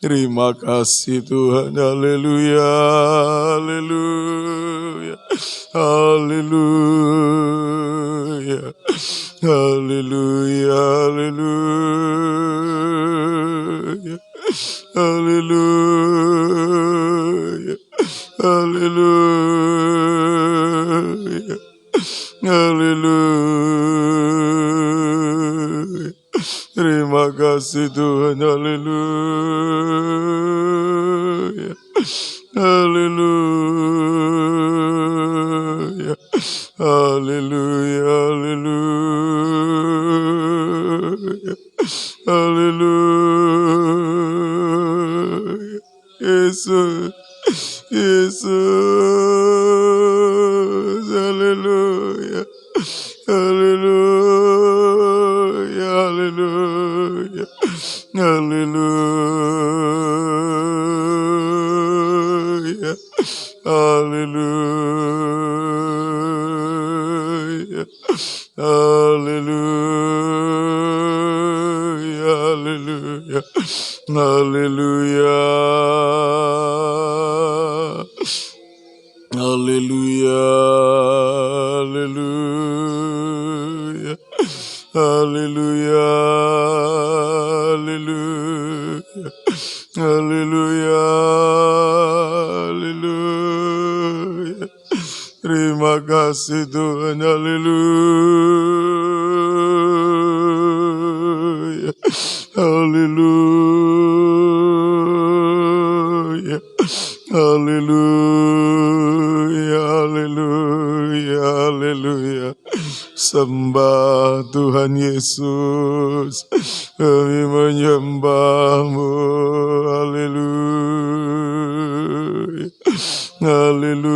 Terima kasih Tuhan. Haleluya. Haleluya. Haleluya. Haleluya. Haleluya. Haleluya. Haleluya. Haleluya. Terima kasih Tuhan. Haleluya. Haleluya. Haleluya. Haleluya. Haleluya. Yesus. Yesus. Haleluya. Haleluya. Haleluya. Haleluya. Haleluya. Haleluya. Haleluya. Haleluya. Haleluya. Haleluya. Haleluya. Haleluya. Haleluya. Haleluya. Terima kasih Tuhan. Haleluya. Haleluya. Haleluya. Haleluya. Haleluya. Sembah Tuhan Yesus, kami menyembah-Mu. Haleluya. Haleluya.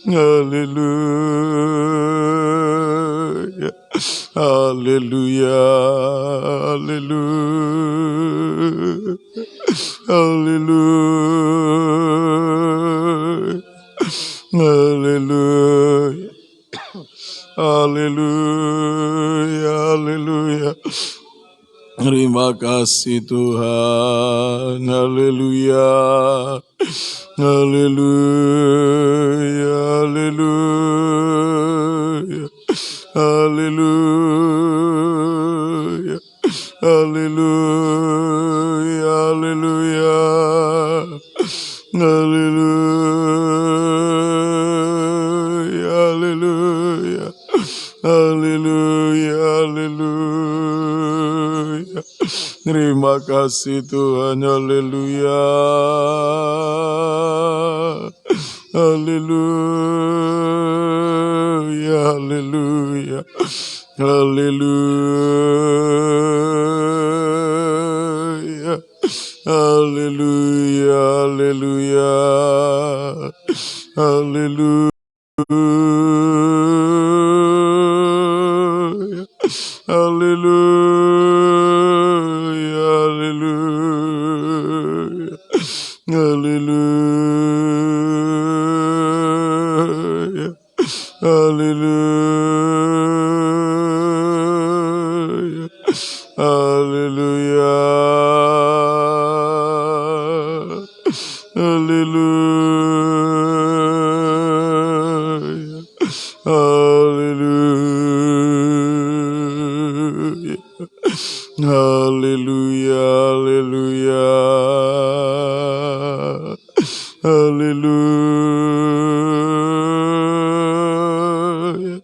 Haleluya. Haleluya. Haleluya. Haleluya. Haleluya. Haleluya. Haleluya. Terima kasih Tuhan. Haleluya. Haleluya. Haleluya. Haleluya. Haleluya. Haleluya. Haleluya. Haleluya. Haleluya. Haleluya. Terima kasih Tuhan. Haleluya. Haleluya. Haleluya. Haleluya. Haleluya. Haleluya. Haleluya. Haleluya. Haleluya. Haleluya. Haleluya. Haleluya. Haleluya. Haleluya.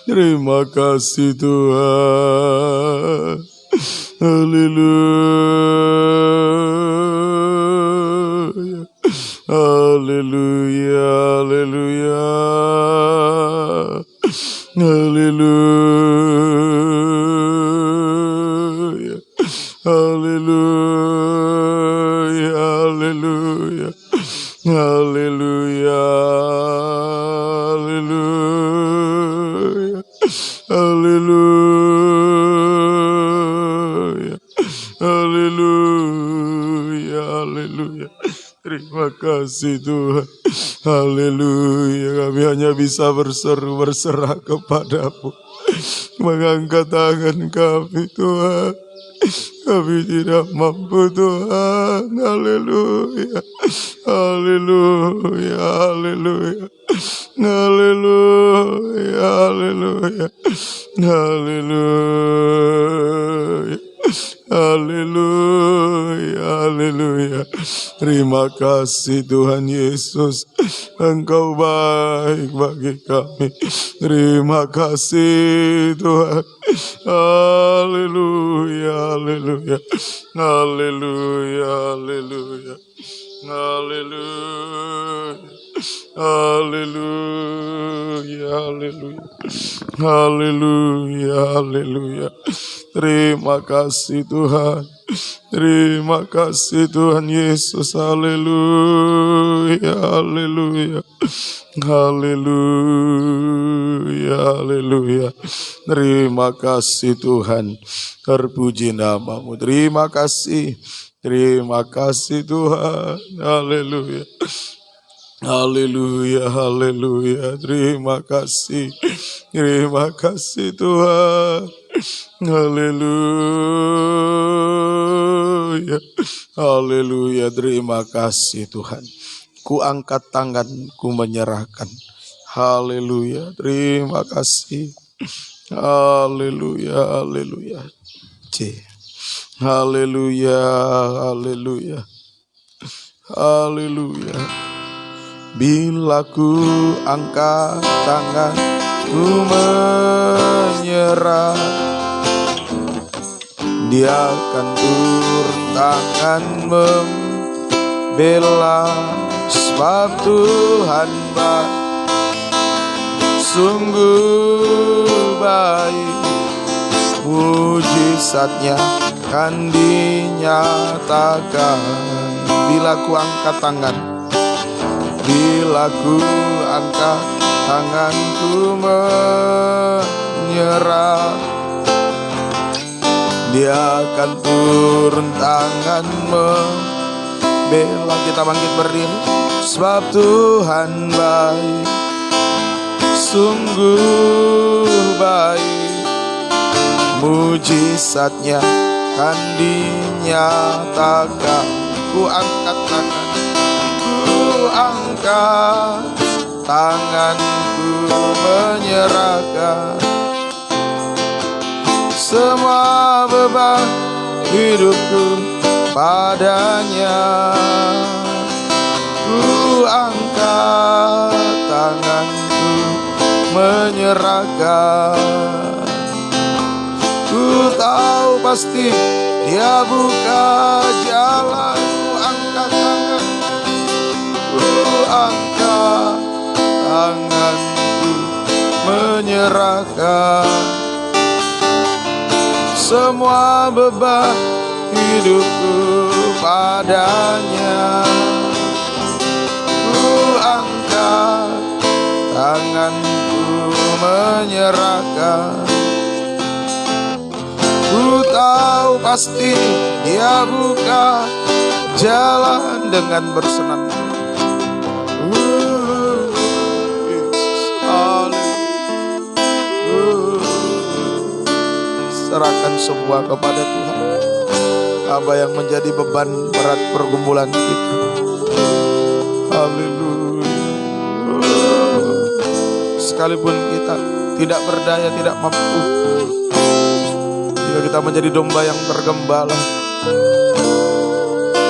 Terima kasih Tuhan. Haleluya. Haleluya. Haleluya. Haleluya. Haleluya. Haleluya. Haleluya. Haleluya. Haleluya. Haleluya. Haleluya. Terima kasih Tuhan. Haleluya. Kami hanya bisa berseru berserah kepadamu. Mengangkat tangan kami Tuhan. Kami tidak mampu Tuhan. Haleluya. Haleluya. Haleluya. Haleluya. Haleluya. Haleluya. Haleluya. Haleluya. Terima kasih Tuhan Yesus. Engkau baik bagi kami. Terima kasih Tuhan. Haleluya. Haleluya. Haleluya. Haleluya. Haleluya. Haleluya. Haleluya. Haleluya. Haleluya. Terima kasih Tuhan. Terima kasih Tuhan Yesus. Haleluya. Haleluya. Haleluya. Haleluya. Terima kasih Tuhan. Terpuji namamu. Terima kasih. Terima kasih Tuhan. Haleluya. Haleluya, haleluya. Terima kasih. Terima kasih Tuhan. Haleluya. Haleluya. Terima kasih Tuhan. Ku angkat tangan, ku menyerahkan. Haleluya. Terima kasih. Haleluya. Haleluya. Haleluya. Haleluya. Haleluya. Bila ku angkat tangan, ku menyerah, Dia akan turun tangan membela. Sebab Tuhan baik, sungguh baik, mujizatnya kan dinyatakan. Bila ku angkat tangan, bila ku angkat tanganku menyerah, Dia akan turun tangan membela. Kita bangkit berdiri. Sebab Tuhan baik, sungguh baik, mujizatnya kan dinyatakan. Ku angkat tangan, ku angkat tanganku menyerahkan semua beban hidupku padanya. Ku angkat tanganku menyerahkan. Ku tahu pasti Dia buka jalan. Ku angkat tangan, ku angkat tanganku menyerahkan semua beban hidupku padanya. Ku angkat tanganku menyerahkan. Ku tahu pasti Dia buka jalan dengan bersenang. Serahkan semua kepada Tuhan. Apa yang menjadi beban berat pergumulan kita. Haleluya. Sekalipun kita tidak berdaya, tidak mampu, jika kita menjadi domba yang tergembala,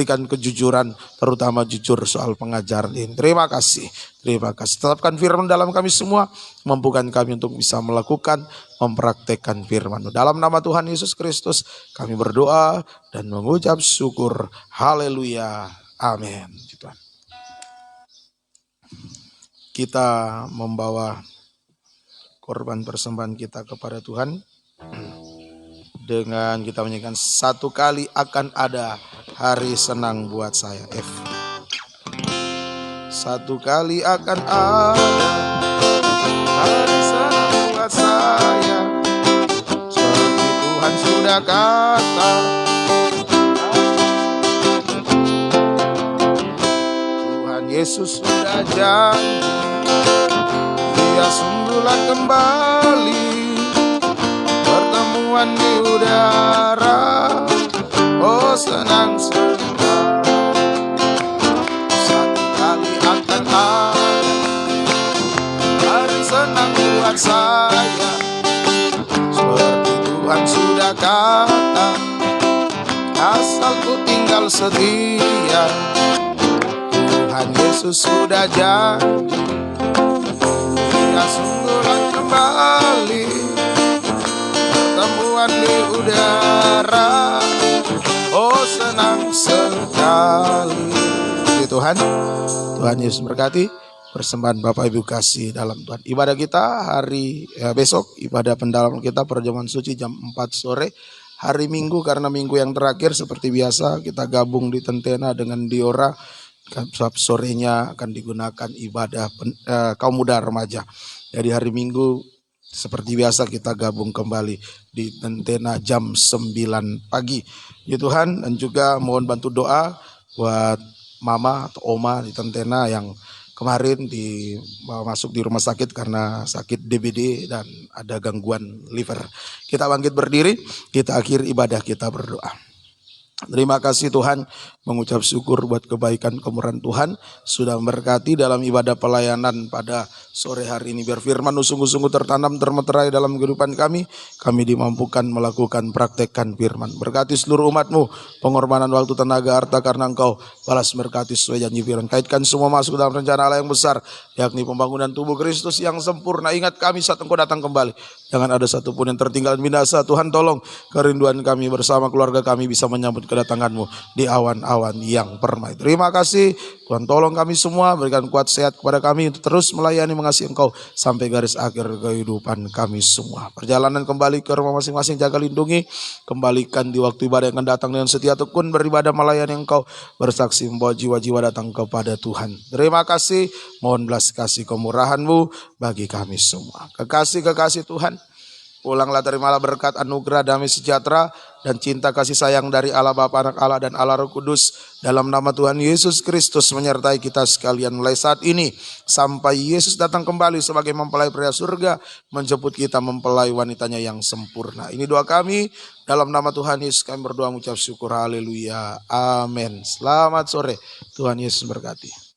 berikan kejujuran, terutama jujur soal pengajaran ini. Terima kasih. Tetapkan firman dalam kami semua, mampukan kami untuk bisa melakukan, mempraktekkan firman. Dalam nama Tuhan Yesus Kristus kami berdoa dan mengucap syukur. Haleluya. Amin. Tuhan. Kita membawa korban persembahan kita kepada Tuhan dengan kita menyanyikan satu kali akan ada hari senang buat saya. F. Satu kali akan ada hari senang buat saya, seperti Tuhan sudah kata. Tuhan Yesus sudah janji, Dia sungguhlah kembali, pertemuan di udara, oh senang senang. Satu kali akan ada hari senang buat saya, seperti Tuhan sudah kata, asal ku tinggal setia. Tuhan Yesus sudah janji, Dia sungguhlah kembali, pertemuan di udara, oh senang sekali. Tuhan Yesus berkati. Persembahan Bapak Ibu kasih dalam Tuhan. Ibadah kita hari besok, ibadah pendalaman kita perjamuan suci jam 4 sore. Hari Minggu, karena minggu yang terakhir seperti biasa kita gabung di Tentena dengan Diora. Sebab sorenya akan digunakan ibadah kaum muda remaja. Jadi hari Minggu seperti biasa kita gabung kembali di Tentena jam 9 pagi. Ya Tuhan, dan juga mohon bantu doa buat mama atau oma di Tentena yang kemarin masuk di rumah sakit karena sakit DBD dan ada gangguan liver. Kita bangkit berdiri, kita akhiri ibadah kita berdoa. Terima kasih Tuhan, mengucap syukur buat kebaikan kemurahan Tuhan sudah memberkati dalam ibadah pelayanan pada sore hari ini. Biar firman sungguh-sungguh tertanam termeterai dalam kehidupan kami dimampukan melakukan praktekkan firman. Berkati seluruh umat-Mu, pengorbanan waktu, tenaga, harta karena Engkau balas berkati sesuai janji firman. Kaitkan semua masuk dalam rencana Allah yang besar, yakni pembangunan tubuh Kristus yang sempurna. Ingat kami saat Engkau datang kembali, jangan ada satupun yang tertinggal dan binasa. Tuhan tolong kerinduan kami bersama keluarga kami bisa menyambut kedatangan-Mu di awan-awan yang permai. Terima kasih Tuhan, tolong kami semua, berikan kuat sehat kepada kami untuk terus melayani mengasihi Engkau sampai garis akhir kehidupan kami semua. Perjalanan kembali ke rumah masing-masing jaga lindungi, kembalikan di waktu ibadah yang akan datang dengan setia tekun beribadah melayani Engkau, bersaksi membawa jiwa-jiwa datang kepada Tuhan. Terima kasih, mohon belas kasih kemurahan-Mu bagi kami semua. Kekasih-kekasih Tuhan, pulanglah terimalah berkat anugerah damai sejahtera dan cinta kasih sayang dari Allah Bapa, Anak Allah dan Allah Roh Kudus dalam nama Tuhan Yesus Kristus menyertai kita sekalian mulai saat ini sampai Yesus datang kembali sebagai mempelai pria surga menjemput kita mempelai wanitanya yang sempurna. Ini doa kami dalam nama Tuhan Yesus, kami berdoa mengucap syukur. Haleluya. Amin. Selamat sore. Tuhan Yesus berkati.